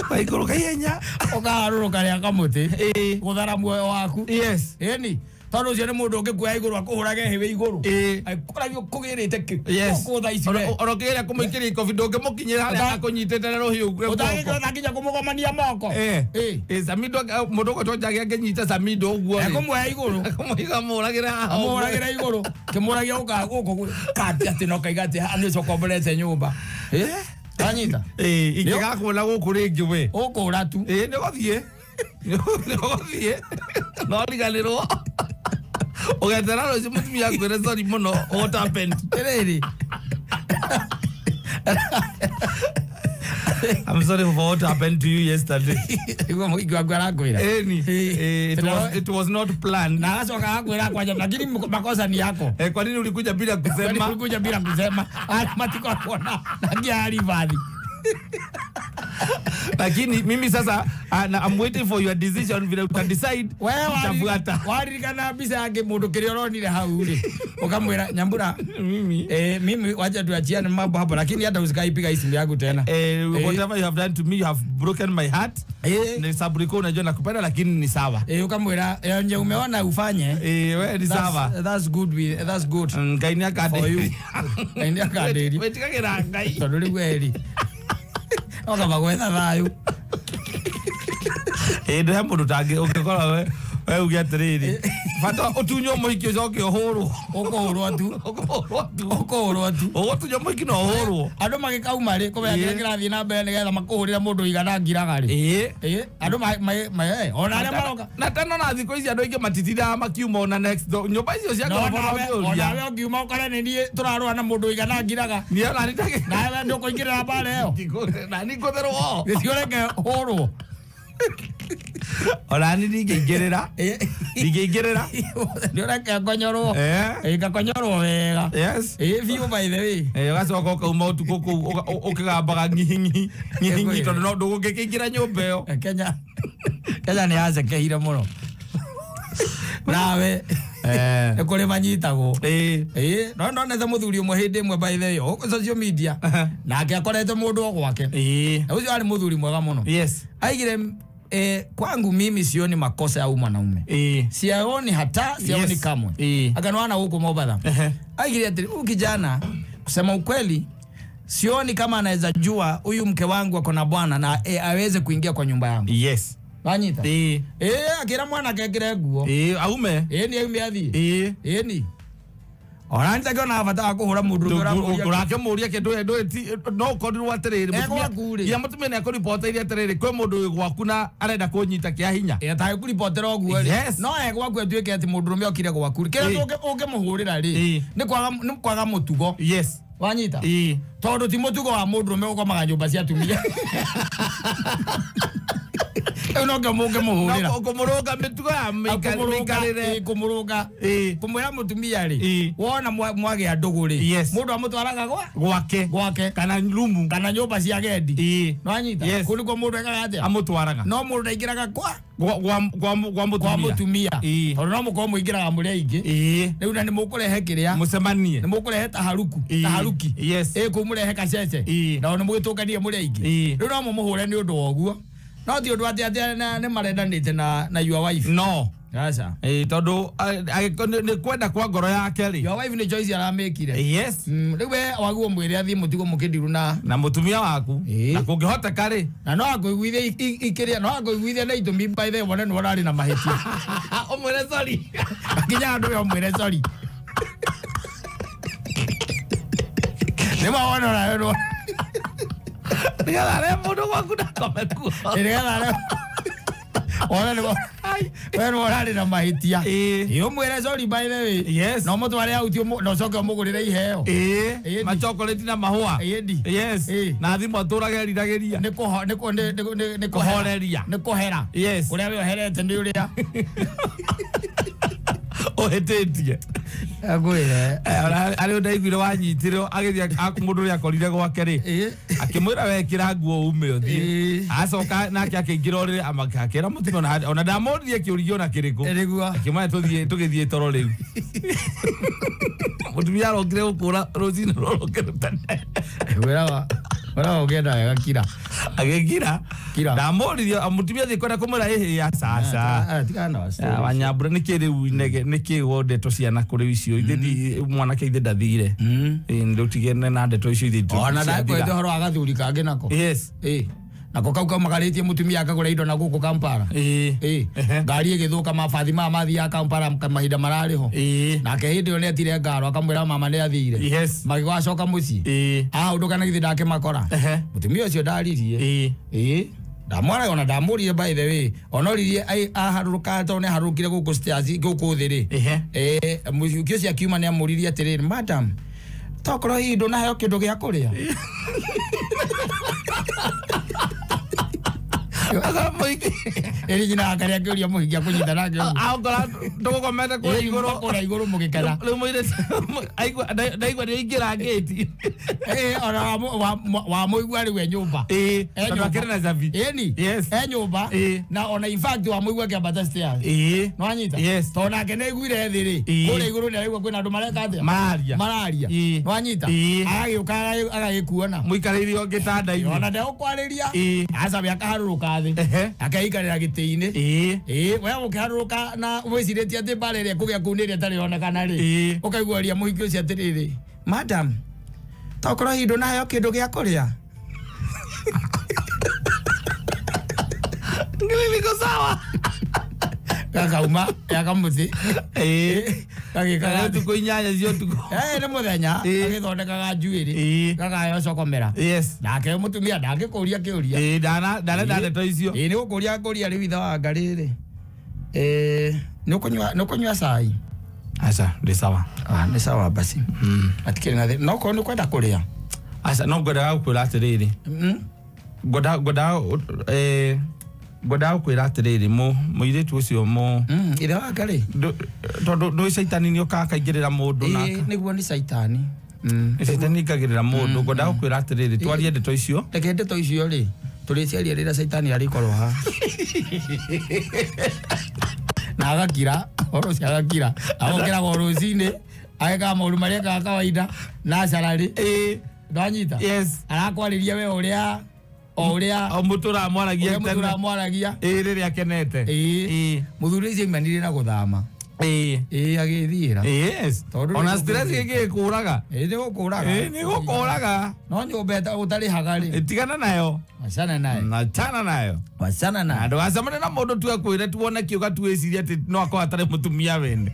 ugaikoroka ihenya ukaharuruka ria kamuti guthara muoyo waku yes eni tondu ucio ni mundu ungikuoya iguru akuhurage hiwe iguru akoragio kugirite ki kutha ici orokiria kumuikiria ikobi ndungimukinyira haria akunyitete ruhiu utangikotha nginya kumugomania moko Samido mundu ugo tonjagia nginyite Samido uguo kumuoya iguru kumuiga muragira iguru kimuragia uka guku kati ati no kaiga ati ani cokomborete nyumba anyita ikigakuona guku ringi we ukura tu niguthie no riganirwo ugetera rucio mutumia kwire sorry muno what happened riri I'm sorry for what happened to you yesterday. It was not planned. Na asoka akwira kwaje lakini makosa ni yako. Kwa nini ulikuja bila kusema? Ulikuja bila kusema. Matiko kuona nagia alivadi. Lakini mimi sasa I'm waiting for your decision vile uta decide utafuata. Waririkana bisa yake mundu kirionire hau ri. Ukamwira Nyambura mimi wacha tuachiane mambo hapo lakini hata usikaipiga simu yangu tena. Whatever you have done to me you have broken my heart. Ni sabriko unajua nakupenda lakini ni sawa. Ukamwira yenye umeona ufanye. Wewe ni sawa. That's good. Ngaini akade. Ngaini akade. Wetikagira ngai. Tonduri gweri. Oka bagwetha thayu ndo ya mundu tangi ungikora we uge atiriri bata utunyo muhiki ucoke uhurwo ukuhurwo tu ugutunyo muhiki no uhurwo andu magikauma ri kubera kirathie na mbere nigetha makuhurira mundu igana ngiraga ri andu ona aria maroka na tena na thiko ici andu ingi matitira makiuma ona next door nyumba icio cia ona we ungiuma ukore ni nie turarua na mundu igana ngiraga ni ona ni take nawe ndukuingirira bare iyo na ni ngotherwo giciureke hurwo ona ni ndingĩingĩrĩra ndĩreke ngonyorwo ngakonyorwo wega biũ by the way ũgacoka ũkauma ũtukũ kũu ũkĩgambaga ngihingi tondũ no ndũgũngĩkĩingĩra nyũmba ĩyo Kenya nĩ yacekeire mũno nawe nĩ kũrĩ manyitagwo no ndonete mũthuri ũmwe hĩndĩ ĩmwe by the way ũkũ social media nake akorete mũndũ o gwake ũcio arĩ mũthuri mwega mũno aigire kwangu mimi sioni makosa ya mwanaume sioni hata sioni kamwe akanwana huko Mombasa aigire ati kijana kusema ukweli sioni kama anaweza jua huyu mke wangu ako na bwana na aweze kuingia kwa nyumba yangu Wanyita akira mwana akekire nguo aume ni aume athie ni ona nitake ona bata akuhura mundu urake muria kindu no kodirwo atiriri ya mutumia ne ko report iria atiriri kwe mundu gwaku na arenda kunyita kia hinya ta ku report ro guo no gwaku atuike ati mundu rume okire gwaku kire uke muhurira ri ni kwaga mutugo wanyita tondu ti mutugo wa mundu rume ukomaga nyumba cia tumia no ngamuge muhurira no kumuruga mitugo ya mikarire kumuruga kumwira mutumia ri wona mwage andugu ri mundu amutwaraga gwake kana rumu kana nyumba cia gendi no anyita kuliko mundu ekaga amutwaraga no mundu aingiraga kwa mutumia tondu no mukorwo muingiraga muri aingi riu na ni mukurehe kiria mucemanie ni mukurehe taharuki kumurehe kacece na ni mugitunganie muri aingi riu no mumuhure ni undu woguo no ti undu ati ni marendanite na your wife no Acha tondu ni kwenda kwa ngoro yake ri your wife ni choice aramekire riu we waguo mwire athie mutigo mukindiru na mutumia waku na kungihota kari na no akuiguithia ikiria no akuiguithia na itumi by the one no rari na mahetia umwire sorry kinya andu yo mwire sorry ni mawona na yo Nigala mundu waku ndakome kuo. Nigala Ona ni wewe orari na mahitia. Iyo mwere sorry by the way. Yes. No mutware out no coke mugurire iheo. Ma chocolate na mahua. Yes. Na thimo turage rirageria. Ni kuhoreria. Ni kuhera. Yes. Uria we oherete ndi uria. Ohetetie. Agwire. Ari ndaiguire wanyitiro agithia mundu ria korire gwake ri. Akimwira wekira nguo ume uthie. Acoka nake akingira urire amakakira mutino ona ndamuririe kiurio na kiriko. Akimwira tugithie toro riu. Mutumia arongire gukura rocini rorokere tane. Wera ogenda agakira. Agekira. Ndamuririe mutumia thikwenda kumwira ya sasa. Tikana wase. Wanyambura nikiri winege niki wode to ciana kuri icio ithi mwana ke ithe ndathire. Ndutigene na ndeto icio ithi. Ona ndakwete horo agathuri kange nako. Yes. Nako kau kamagaritie mutumia akagura indo na guku Kampala. Ngari igithuka mabathi mathi ya Kampala mahinda marariho. Nake hindi one atire ngaro akamwira mama ni athire. Magigwacoka muci. Undu kana githi ndake makora. Mutumia ucio ndaririe. Ndamwara ona ndamurire by the way. Onoririe aharuruka tone harukire guku stairs guku thiri. Muciukio cia kiuma ni amuririe atiriri madam. Tokoro indo na heo kindu gia kuria. Eri jina akaria kiuria muhigia kunyita nake. Ngora ndugukomete kuri iguru mugikana. Riu mwire ndaigua ni ingira gate. Ona wa muigua ri we nyumba. Tondu akiri na zavi. Yes. Nyumba na ona in fact wa muigua kiambata stairs. No anyita. Tona kene iguire thiri. Kuri iguru ni aigua kwina andu mareka atia. Mararia. No anyita. Agiuka agikuona. Muikaririo gitanda-ini. Ona ndegukwarĩria. Aca bia kaharuruka thi. Akaikarĩra gĩtĩ-inĩ. We ũkĩharũrũka na wĩcirĩtie atĩ mbara ĩrĩa kũgĩa kũu nĩ ĩrĩa ĩtarĩ yonekana rĩ. Ũkaiguaria mũhiki ũcio atĩrĩrĩ. Madam, tokorwo hihi ndũnaheo kĩndũ gĩa kũrĩa. Niko sawa. Kakauma yakamuthi. Gagĩkaga tuko inyanya cio tuko. Nĩ mũthenya agĩthondekaga njuĩrĩ. Gakayo cokomera. Nake mũtumia ndangĩkũria kĩũria. Ndana ndeto icio. Nĩ gũkũria ngũria rĩu ithe wa ngarĩrĩ. Nĩ ũkũnyua cai. Aca ndĩ sawa. Nĩ sawa basi. Atikĩrĩ na no korwo nĩ kwenda kũrĩa. Aca no ngwendaga gũkwĩra atĩrĩrĩ. Ngoda ukwira atiriri muiritu ucio ithe wa ngari tondu ndui caitani ni uka kaingirira mundu na niguo ni caitani caitani kagirira mundu ngoda ukwira atiriri twarie ndeto icio reke ndeto icio ri turi ciaria rira caitani ari korwo ha na agakira oro cia agakira agokira gorucini ageka mauru maria ka kawaida na carari ndanyita arakwariria we uria Oria mutura mwaragia riri akenete muthuri icio imanire na guthama agithira ona stress gigikuraga ni gukuraga no nyumba utari hagari tigana nayo wacana nayo andu acamane na mundu tu akwire tuone kiuga tuiciria ati no akwa atari mutumia wene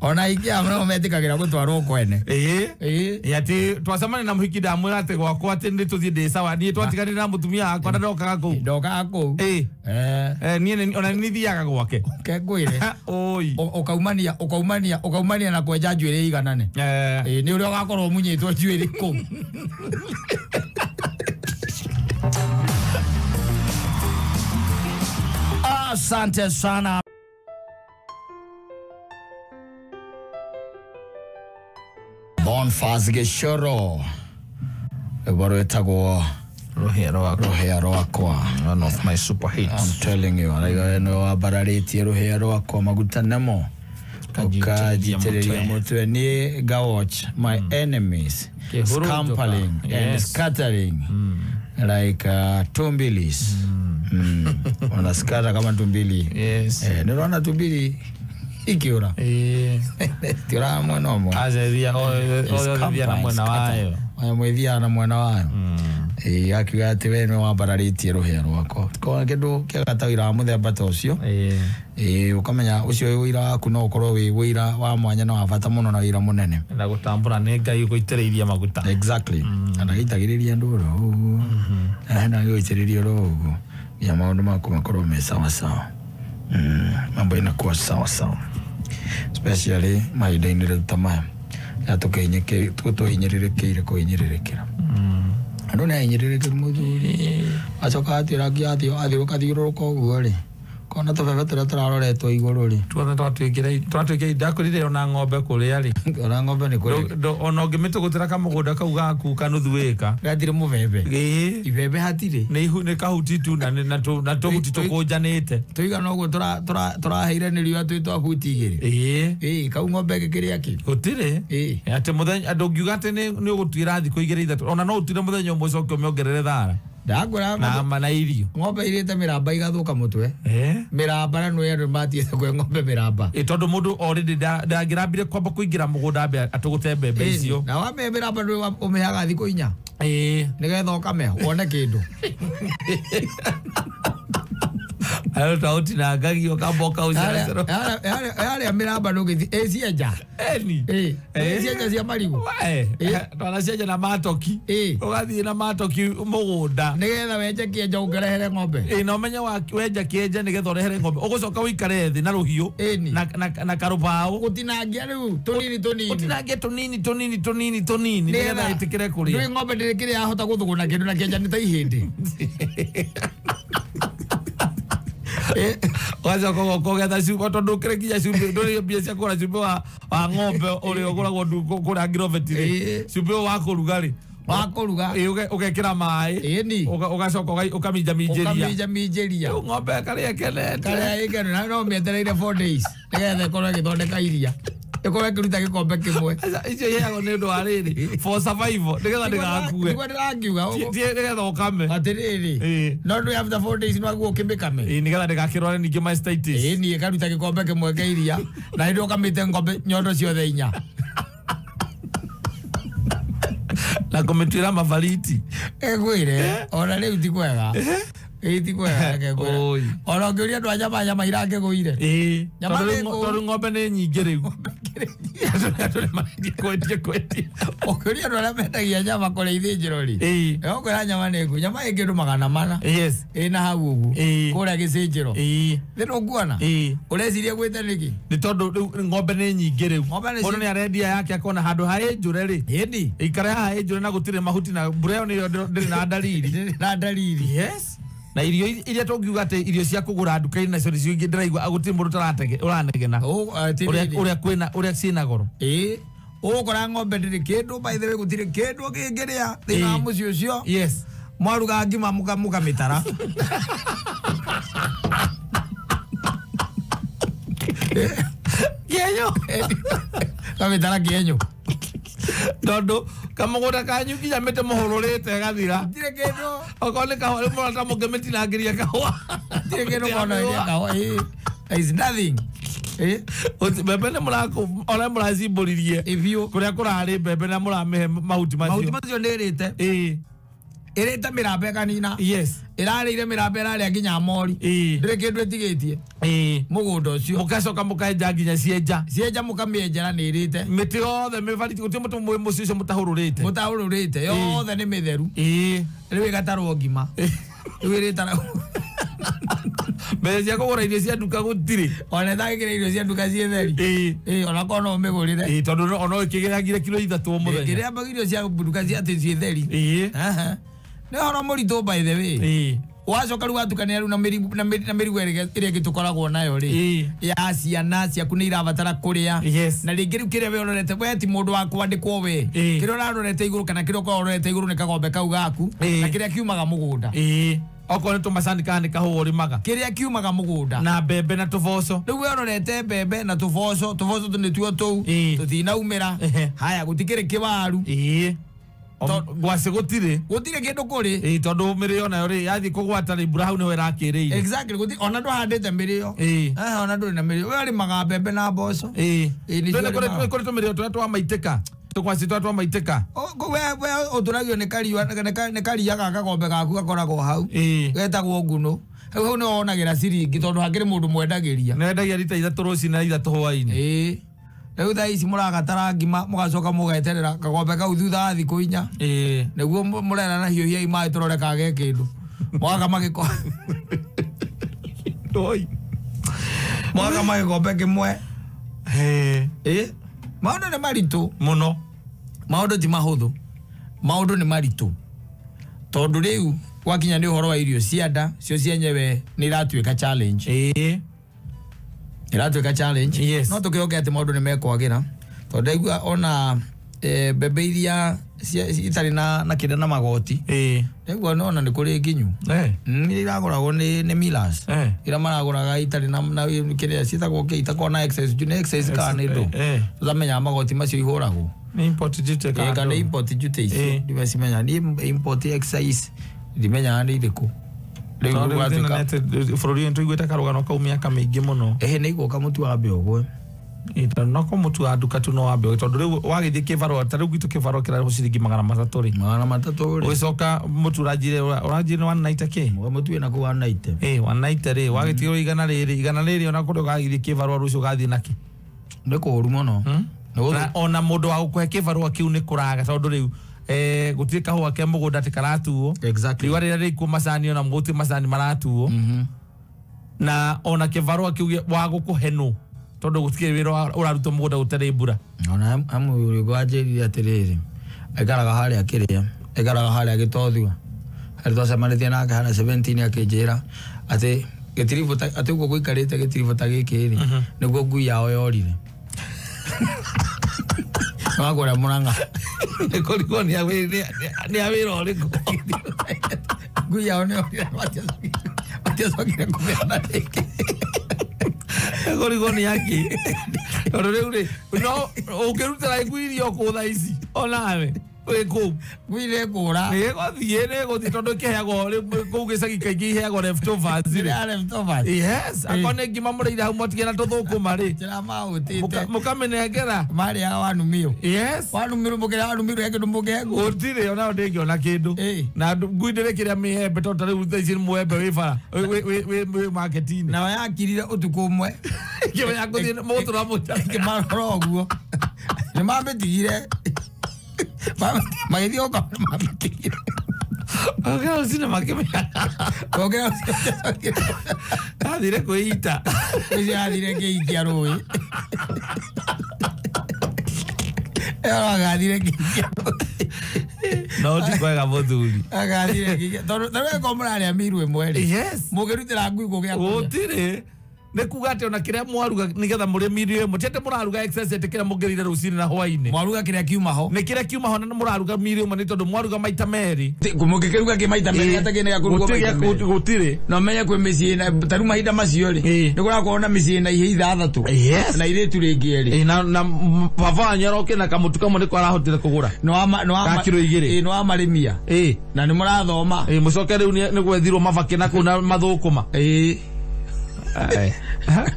ona iki amwe metikagira gutwarwo kwene ati twacamane na muhiki ndamwira ati gwakwa ati ndi tuthie ndi sawa ni twatiganire na mutumia akwa ndokaga kuu nie ona ni thiaga gwake kengwire oi ukaumania na kwenja njuĩrĩ iganane ni uria ugakorwo munyitwo njuĩrĩ kuu asante sana Bonfaz Geshoro Ebaro etagwo Ruhia rwakwa one of my super hits I'm telling you no abararitie ruhia rwakwa maguta nemo ukajitereria mutwe ni gawatch my enemies scampering and scattering like tumbilis wanaskata kama tumbili niliona tumbili ikiura tira mwana mo azeria na mwana wayo mwethia na mwana wayo akiuga ati we no wambararitie ruhia rwako ko kindu kiagatawira muthemba ta ucio ukamenya ucio wira waku no ukorwo wi wira wa mwanya no wabata muno na wira munene na gutambura ne ngai guitiriria maguta exactly ana gitagiriria nduro ana gitiriria rogo ya maundu mako makorwo me sawa sawa mambo inakuwa sawa sawa especially mahinda-inĩ rĩu ta maya tũhinyĩrĩrĩkĩire kũhinyĩrĩrĩkĩra andũ nĩ ahinyĩrĩrĩkĩru mũthuri acoka athiĩ ũkathiũrũrũka ũguo rĩ kona tũbebe tũrĩa tũraroretwo igũrũ rĩ twatwĩkire ndakorire ona ng'ombe kũrĩa rĩ ona ng'ombe nĩ kũrĩ ona ũngĩmĩtũgũtĩra kamũgũnda kau gaku kanuthu ĩka gatirĩ mũbebe ibebe hatirĩ nĩ kahuti tu na tũhuti tũkũnjanĩte tũigana ũguo tũraheire nĩ riũa twĩ twa buti igĩrĩ kau ng'ombe gĩkĩrĩa kĩ gũtirĩ atĩ mũthenya ndũngiuga atĩ nĩ ũgũtuĩra thikũ igĩrĩ ithatũ ona no ũtire mũthenya ũmwe ũcoke ũmĩongerere thara na irio ng'ombe irĩte mĩramba igathuka mũtwe mĩramba na nĩ andũ matiĩte kwĩ ng'ombe mĩramba tondũ mũndũ already ndangĩrambire kwamba kũingĩra mũgũnda ambe atũgũte mbembe icio na wambe mĩramba ndũ ũmĩhaga thikũ 4 nĩgetha ũkamĩha wone kĩndũ ayo tauti na ngagio kamboka ucera yale miramba ndugithi cienja cienja cia marigu twana cienja na matoki ugathie na matoki mugunda nigetha wenje kienja ungerehere ng'ombe no menya wenja kienja nigetha urehere ng'ombe ugucoka uikare thi na ruhiu na karubao gutinangia riu tunini nigetha itikire kuria ndu ng'ombe ndirikire ahota guthuguna kindu na kienja ni ta ihindi wacha kogetha cuba tondu kirekinya cuba nduri mbia cia kugura cuba wa ng'ombe uri uguragwo kura Agrovet cuba wa kurugari ugekira mai ugacoka ukaminjaminjĩria ng'ombe karia kenete na no mĩetereire 4 days nigetha ikorwo ĩgĩthondeka iria ikorwo ĩkĩruta gĩkombe kĩmwe icio iheagwo nĩ ũndũ wa rĩrĩ for survival nĩgetha ndĩgakue nĩgetha ũkame atĩrĩrĩ no ndũ after 4 days nĩwaguo ũkĩmĩkame nĩgetha ndĩgakĩrware ningĩ mastitis niĩ ĩkaruta gĩkombe kĩmwe kĩa iria na hĩndĩ ũkamĩte ng'ombe nyondo ciothe 4 na kũmĩtuĩra mabariti ĩgwĩre ona rĩu ti kwega iti kwega kegwe ona ngĩũria andũ a nyama irangĩgũire tondũ ng'ombe nĩ nyingĩ rĩu ũkĩũria andũ arĩa mendagia nyama kũrĩa ithĩnjĩro rĩ ũkwĩra nyama nĩ ngũ nyama ĩngĩ ndũ 400 ĩna hau ũguo kũrĩa gĩcĩnjĩro thĩna ũkuona ũreciria gwĩte nĩkĩ nĩ tondũ ng'ombe nĩ nyingĩ rĩu mũndũ nĩ arendia yake akona handũ haĩ njũre rĩ ĩikare haha ĩ njũre na gũtirĩ mahuti na mbura ĩyo nĩyo ndĩrĩ na ndariri na irio iria tũngiuga atĩ irio cia kũgũra nduka-inĩ nacio nĩcio ingĩ ndĩraigua gũtirĩ mũndũ ũranegena ũrĩa ciĩna goro ũgũkora ng'ombe ndĩrĩ kĩndũ by the way gũtirĩ kĩndũ kĩngĩrĩa thĩinĩ wa mũciĩ ũcio mwaruga ngima mũkamĩtara kĩenyũ kamĩtara kĩenyũ tondũ kamũgũnda kanyu nginya mĩtĩ mũhũrũrĩte gathira ndirĩ kĩndũ okorwo nĩ kahũa rĩu mũrata mũngĩmĩtinangĩria kahũa ndirĩ kĩndũ konoria kahũa is nothing mbembe nĩ ona mũracimbũririe kũrĩa kũrarĩ mbembe na mũramĩhe mahuti macio nĩ ĩrĩte mĩramba ĩkanina ĩrarĩire mĩramba ĩrarĩa nginya mori ndĩrĩ kĩndũ ĩtigĩtie mũgũnda ũcio mũgacoka mũkenja nginya cienja mũkamĩenjera nĩ ĩrĩte mĩtĩ yothe mĩbariti gũtirĩ mũtĩ mũciĩ ũcio mũtahũrũrĩte yothe nĩ mĩtheru rĩu ĩgatarwo ngima rĩu ĩrĩtara mbeca cia kũgũra irio cia nduka gũtirĩ ona ĩtagĩkĩra irio cia nduka ciĩ theri ona korwo no ũmĩgũrĩre tondũ ona ĩkĩgĩragire kilo 3 mũthenya kĩrĩa irio cia nduka ciĩ theri nĩ horo mũritũ by the way wacoka rĩu watukania rĩu na mĩrigo ĩrĩa ĩngĩ tũkoragwo nayo rĩ ya ciana ciaku nĩ irabatara kũrĩa na rĩngĩ rĩu kĩrĩa we ũrorete we ti mũndũ wa kwandĩkwo we kĩrĩa ũrarorete igũrũ kana kĩrĩa ũkoragwo ũrorete igũrũ nĩ kagombe kau gaku na kĩrĩa kiumaga mũgũnda okorwo nĩ tũmacani kana nĩ kahũa ũrĩmaga kĩrĩa kiumaga mũgũnda na mbembe na tũboco rĩu we ũrorete mbembe na tũboco nĩtuo tũu tũtinaumĩra haya gũtikĩrĩ kĩwaru ngwacĩ gũtirĩ kĩndũ kũrĩ tondũ mĩrĩo nayo rĩ yathiĩ kũgwata rĩ mbura hau nĩho ĩrakĩrĩire exactly ona ndũhandĩte mĩrĩo ona ndũrĩ na mĩrĩo we arĩmaga mbembe na mboco kũrĩ tũmĩrĩo tũrĩa twamaitĩka kwa sitwa twa maiteka we uturagio ne kari yaga kagombe gaku gakoragwo hau getagwo nguno hau no onagira ciringi tondu hakiri mundu mwendagiria nendagia rita 3 rucini na 3 hwaini rĩu thaa ici mũragatara ngima mũgacoka mũgeterera kagombe kau thutha wa thikũ 4 nĩguo mũrera na hiũhia imaĩ tũrore kage kĩndũ mwaga magĩko mwaga magĩkombe kĩmwe maũndũ nĩ maritũ mũno maũndũ ti mahũthũ maũndũ nĩ maritũ tondũ rĩu gwakinya nĩ ũhoro wa irio cia nda cio cienyewe nĩ iratuĩka challenge iratuĩka challenge no tũkĩoke atĩ maũndũ nĩ mekwagĩra tondũ ndaigua ona mbembe iria itarĩ na kĩrĩa na magoti ndaigua ona nĩ kũrĩ nginyu iria iragũragwo nĩ millers iria maragũraga itarĩ na kĩrĩa ciĩtagwo itakorwo na excess nĩ excess kana nĩ ndũ tũtamenyaga magoti macio ihũragwo import duty kana import duty icio ndimecimenya nĩ import excise ndimenyaga nĩ irĩkũ bũrũri witũ iguĩte karũgano kau mĩaka mĩingĩ mũno nĩ iguoka mũtu wa mbĩogwe noko mũtu wa nduka tu no wa mbĩogwe tondũ rĩu wagĩthiĩ kĩbarũa ta rĩu gwitũ kĩbarũa kĩrarĩhwo ciringi 300 rĩ ũgĩcoka mũtu ũranjire 190 kĩ mũtu wĩna kũ 190 190 rĩ wagĩtigĩrwo igana rĩrĩ ona kũrĩa ũgagĩthiĩ kĩbarũa rũciũ ũgathiĩ nakĩ nĩ kũũru mũno ona mũndũ wa gũkũhe kĩbarũa kĩu nĩ kũraga tondũ rĩu gũtirĩ kahũa ke mũgũnda tĩ karatuo riũa rĩrĩa rĩkuo macani ona gũtirĩ macani maratuo na ona kĩbarũa kĩu wa gũkũhe nũ tondũ gũtirĩ wĩra ũraruta mũgũnda gũtarĩ mbura ona amwe wanjĩrire atĩrĩrĩ aikaraga harĩa kĩrĩa aikaraga harĩa Gĩtothua harĩ twacemanĩtie nake hana 17 akĩnjĩra atĩ gĩtiribũ atĩ ũguo gũikarĩte gĩtiribũ ta gĩkĩ rĩ nĩguo ngui yao yorire Magora Muranga. Nikoloni ya wĩra ũrĩkũ. Ngui yao nĩ matiacokire kũmĩona rĩngĩ. Nikoloni yake. Tondũ rĩu rĩ no ũkĩrutĩra ngui irio kũ thaa ici onawe wĩ kũu ngui nĩ kũra nĩ gũthiĩ tondũ ĩkĩheagwo kũu gĩcagi kaingĩ iheagwo leftovers rĩ yes akone ngima mũrĩire hau mũtige na tũthũkũma rĩ mũkamĩnengera marĩa wanumio yes wanumiro mũkĩra wanumiro yake ndũmũge gũtirĩ ona ndĩngĩona kĩndũ na ngui ndĩrĩ kĩrĩa mĩhembe tondũ rĩu thaa ici mũhembe wĩ bara wĩ market-inĩ nawe yakirire ũtukũ ũmwe kĩmenya gũthiĩ mũgũtũra mũkĩmarora ũguo nĩ mamĩtigire magĩthiĩ oka mamĩtigire ogera ũcina makĩmenya ogera athire kwĩita ũcio athire ngĩikia rũĩ agathire ngĩikia no ti kwega mũthuri agathire ngĩikia tondũ weko mũrarĩa miru ĩmwe rĩ mũkĩrutĩra ngui kũgĩa gũtirĩ nĩ kuga atĩ ona kĩrĩa mwaruga nĩgetha mũrĩ mirio ĩmwe tete mũraruga excess atĩ kĩrĩa mũngĩrire rũcinĩ na hwainĩ mwaruga kĩrĩa kiuma ho nĩ kĩrĩa kiuma ho na mũraruga mirio ĩmwe nĩ tondũ mwaruga maita merĩ mũngĩkĩruga kĩ maita merĩ atakĩne gakũrugwo maita merĩ gũtirĩ no menye kwĩ mĩciĩ na taru mahinda macio rĩ nĩ kũrakorwo na mĩciĩ na ihĩ 6 na irĩtu rĩngĩ rĩ na baba wanyu aroke na kamũtu kamwe nĩ kwarahotire kũgũra ka kiro 2 nĩ wamarĩmia na nĩ mũrathoma mũcoke rĩu nĩ gwethirwo mabakĩ na kũu na mathũkũma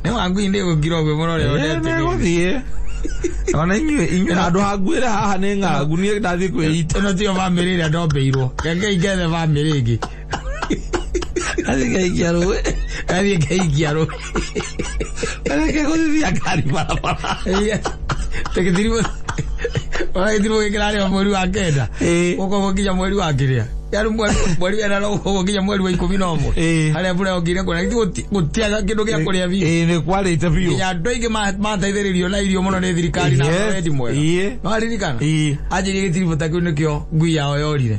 nĩ wangui nĩ gũkira ũguo mũrore nĩ gũthiĩ ona inyuĩ andũ hanguĩre haha nĩ ng'agu niĩ ndathiĩ kwĩita ĩno tiyo bamĩrĩ ĩrĩa ndombeirwo reke ngethe bamĩrĩ ĩngĩ athiĩ ngeikia rũĩ athiĩ ngeikia rũĩ reke gũthithia ngari barabara tegĩtirwo gĩkĩrarĩo mweri wa kenda gũkorwo nginya mweri wa kĩrĩa yari mweri wena no nginya mweri wa 11 harĩa mbura yongire kuona gũtiaga kĩndũ gĩa kũrĩa biũ nĩ kwarĩte biũ nginya andũ aingĩ mateithĩrĩrio na irio mũno nĩ thirikari na wendi mwega no aririkana anjĩrie gĩtiribũ ta kĩu nĩkĩo ngui yao yorire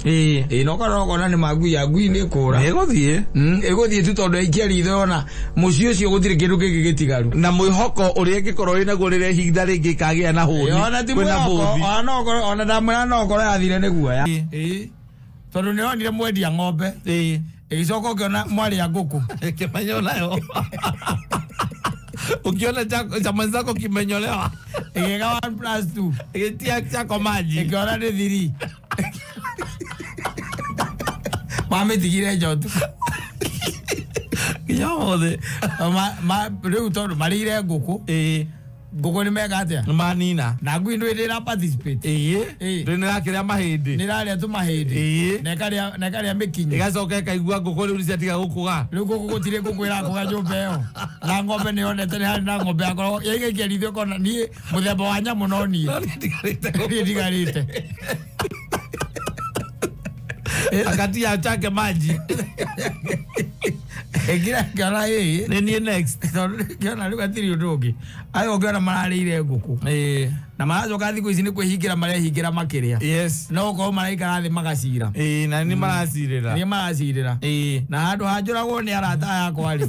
no karogona nĩ magui ya ngui nĩ kũra ĩgũthiĩ tu tondũ aikia ritho ona mũciĩ ũcio gũtirĩ kĩndũ kĩngĩ gĩtigaru na mwĩhoko ũrĩa ĩngĩkorwo wĩnaguo rĩrĩa ihinda rĩngĩ ĩkagĩa na hũni ona ndamwĩra no ũkorwo yathire nĩ guoya tondũ nĩ onire mwendia ng'ombe ĩgĩcoka ũkĩona mwarĩ ya ngũkũ kĩmenyo nayo ukiona chama zako kimenyolewa ikika 1+2 ikitia chako maji ikiona ni 3 mami tigire jotu yamode ma reu tondu marire nguku ngũkũ nĩ mega atĩa manina na ngui ndũ ĩrĩa participate ndĩ nĩrakĩrĩa mahĩndĩ nĩrarĩa tũmahĩndĩ na ĩkarĩa mĩkinyi ĩgacoka ĩkaigua ngũkũ rĩu ciatiga gũkũga rĩu gũkũ gũtirĩ ngũkũ ĩrakũga nyũmba ĩyo na ng'ombe nĩyonete nĩ harĩ na ng'ombe yakorwo yaigaikia ritho kona niĩ mũthemba wa nyamũ no niĩ ndigarĩte akatia chake maji ngĩona nĩ next ngĩona rĩu gatirĩ ũndũ ũngĩ ayo ngĩona mararĩire ngũkũ na maracoka thikũ ici nĩ kwĩhingĩra marehingĩra makĩrĩa no gũkorwo maraikara thĩ magacira na nĩ maracirĩra na handũ ha njũragwo nĩ arata yakwa rĩ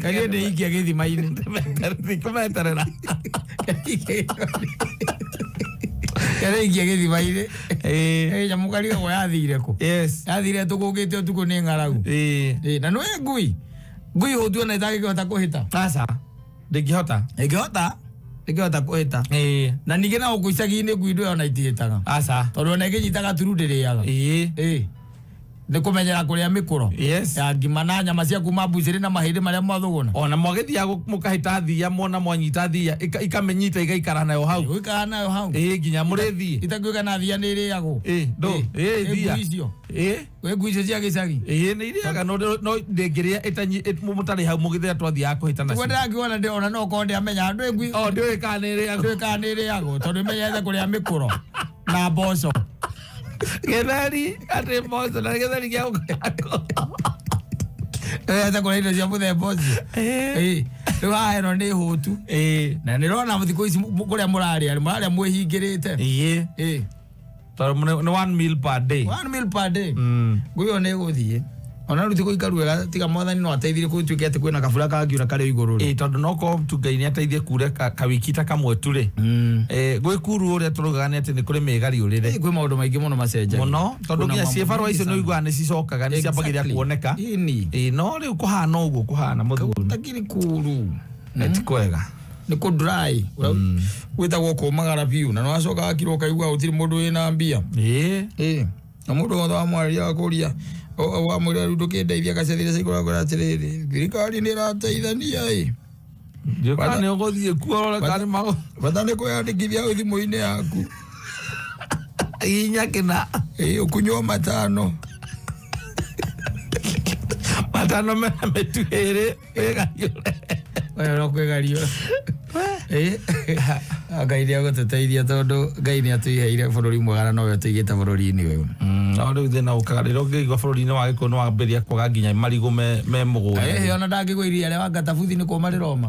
karie ndĩikia gĩthima-inĩ kũmeterera Karaikia gĩthima-inĩ nyamũ karigagwo yathire kũ yathire tũkũngĩte ũtukũ nĩ ng'aragu na nĩwe ngui hũtu ona ĩtangĩkĩhota kũhĩta aca ndĩngĩhota kũhĩta na ningĩ na gũkũ icagi-inĩ ngui ndũĩ ona itihĩtaga aca tondũ ona ĩkĩnyitaga turu ndĩrĩaga nĩ kũmenyera kũrĩa mĩkũro ya ngima na nyama cia kuma mbucĩrĩ na mahĩndĩ marĩa mwathũgũna ona mwagĩthiaga mũkahĩta thia mona mwanyita thia ikamenyita igaikara nayo hau nginya mũrĩthiĩ itakuĩka na thia nĩ ĩrĩagwo thia ngui icio cia gĩcagi nĩ irĩaga no ndĩngĩrĩa mũtarĩ hau mũgĩthĩa twathiaga kũhĩta nacio ndĩrakĩona ndĩrona no korwo ndĩamenya ndũĩ ngui ndĩũĩ kana nĩ ĩrĩagwo tondũ ĩmenyete kũrĩa mĩkũro na mboco getheri atĩ mboco na getheri gĩa gũkĩako ete kũrĩa indo cia mũthemba ũcio rĩu haha ĩno nĩ hũtu na nĩrona thikũ ici kũrĩa mũrarĩa mwĩhingĩrĩte tondũ nĩ 1 meal per day ngui ĩyo nĩ ĩgũthiĩ ona rĩu thikũ ikaru wega tiga mwathani no ateithire gũtuĩke atĩ kwĩna kabura kangiura karĩ igũrũ tondũ no korwo Ngai nĩ ateithie kure kawiki ta kamwe tu rĩ gwĩ kuru ũrĩa tũraugaga nĩ atĩ nĩ kũrĩ mĩgariũrĩre kwĩ maũndũ maingĩ mũno macenjagia mũno tondũ nginya ciĩbarũa icio nĩ ũiguaga nĩ cicokaga nĩ ciambagĩrĩria kuoneka no rĩu kũhana ũguo kũhana mũthuri takiri kuru ti kwega nĩ kũ dry gwĩtagwo kũmagara biũ na nĩwacoka akirwo kaigua gũtirĩ mũndũ wĩna mbia na mũndũ wothe wamwarĩria akũria wa mwĩra rĩu ndũkĩndeithia gacathire caikũragũra atĩrĩrĩ thirikari nĩ ĩrateithania nĩ ũgũthiĩ kuo bata nĩ kwĩyandĩkithia hau thimũ-inĩ yaku hinya kĩna ũkunywo matano mena mĩtu ĩrĩ wĩgariũre no kwĩgario Ngai nĩ agũtũteithia tondũ Ngai nĩ atũiheire bũrũri mwega na nowe tũigĩte bũrũri-inĩ ũyũ no rĩu thĩna ũkaga rĩrĩa ũngĩigua bũrũri-inĩ wa Gĩkũyũ nĩ wambĩrĩria kwaga nginya marigũ me mũgũnda ona ndangĩgwa iria rĩa Wangatabuthi nĩ kũma rĩroma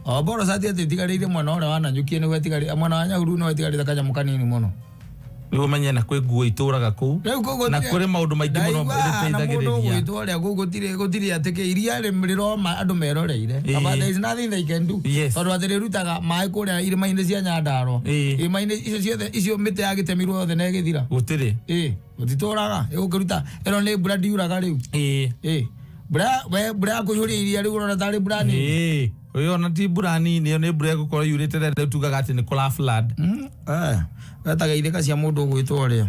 Olborosat atĩ ĩtigarĩire mwena ũrĩa wa Nanyuki nĩguo ĩtigarĩire mwena wa Nyahururu no ĩtigarĩte kanyamũ kanini mũno nĩ ũmenye na kwĩ nguo itũraga kũu na kũrĩ maũndũ maingĩ mũno ĩteithagĩrĩria gwĩtwo ũrĩa gũtirĩ atĩ iria rĩroma andũ meroreire there is nothing they can do tondũ atĩ rĩrutaga maĩ kũrĩa irĩma-inĩ cia Nyandarua irĩma-inĩ icio ciothe icio mĩtĩ ya gĩtemirwo yothe na ĩgĩthira gũtirĩ gũtitũraga ĩgũkĩruta ĩno nĩ mbura ndiuraga rĩu mbura ya kũihũria iria rĩu ũrona tarĩ mbura nini ũyũ ona ti mbura nini ĩyo nĩ mbura ĩgũkorwo yurĩte rĩu tugaga atĩ nĩ kũra flood wetaga itheka cia mũndũ ũgwĩtwo ũrĩa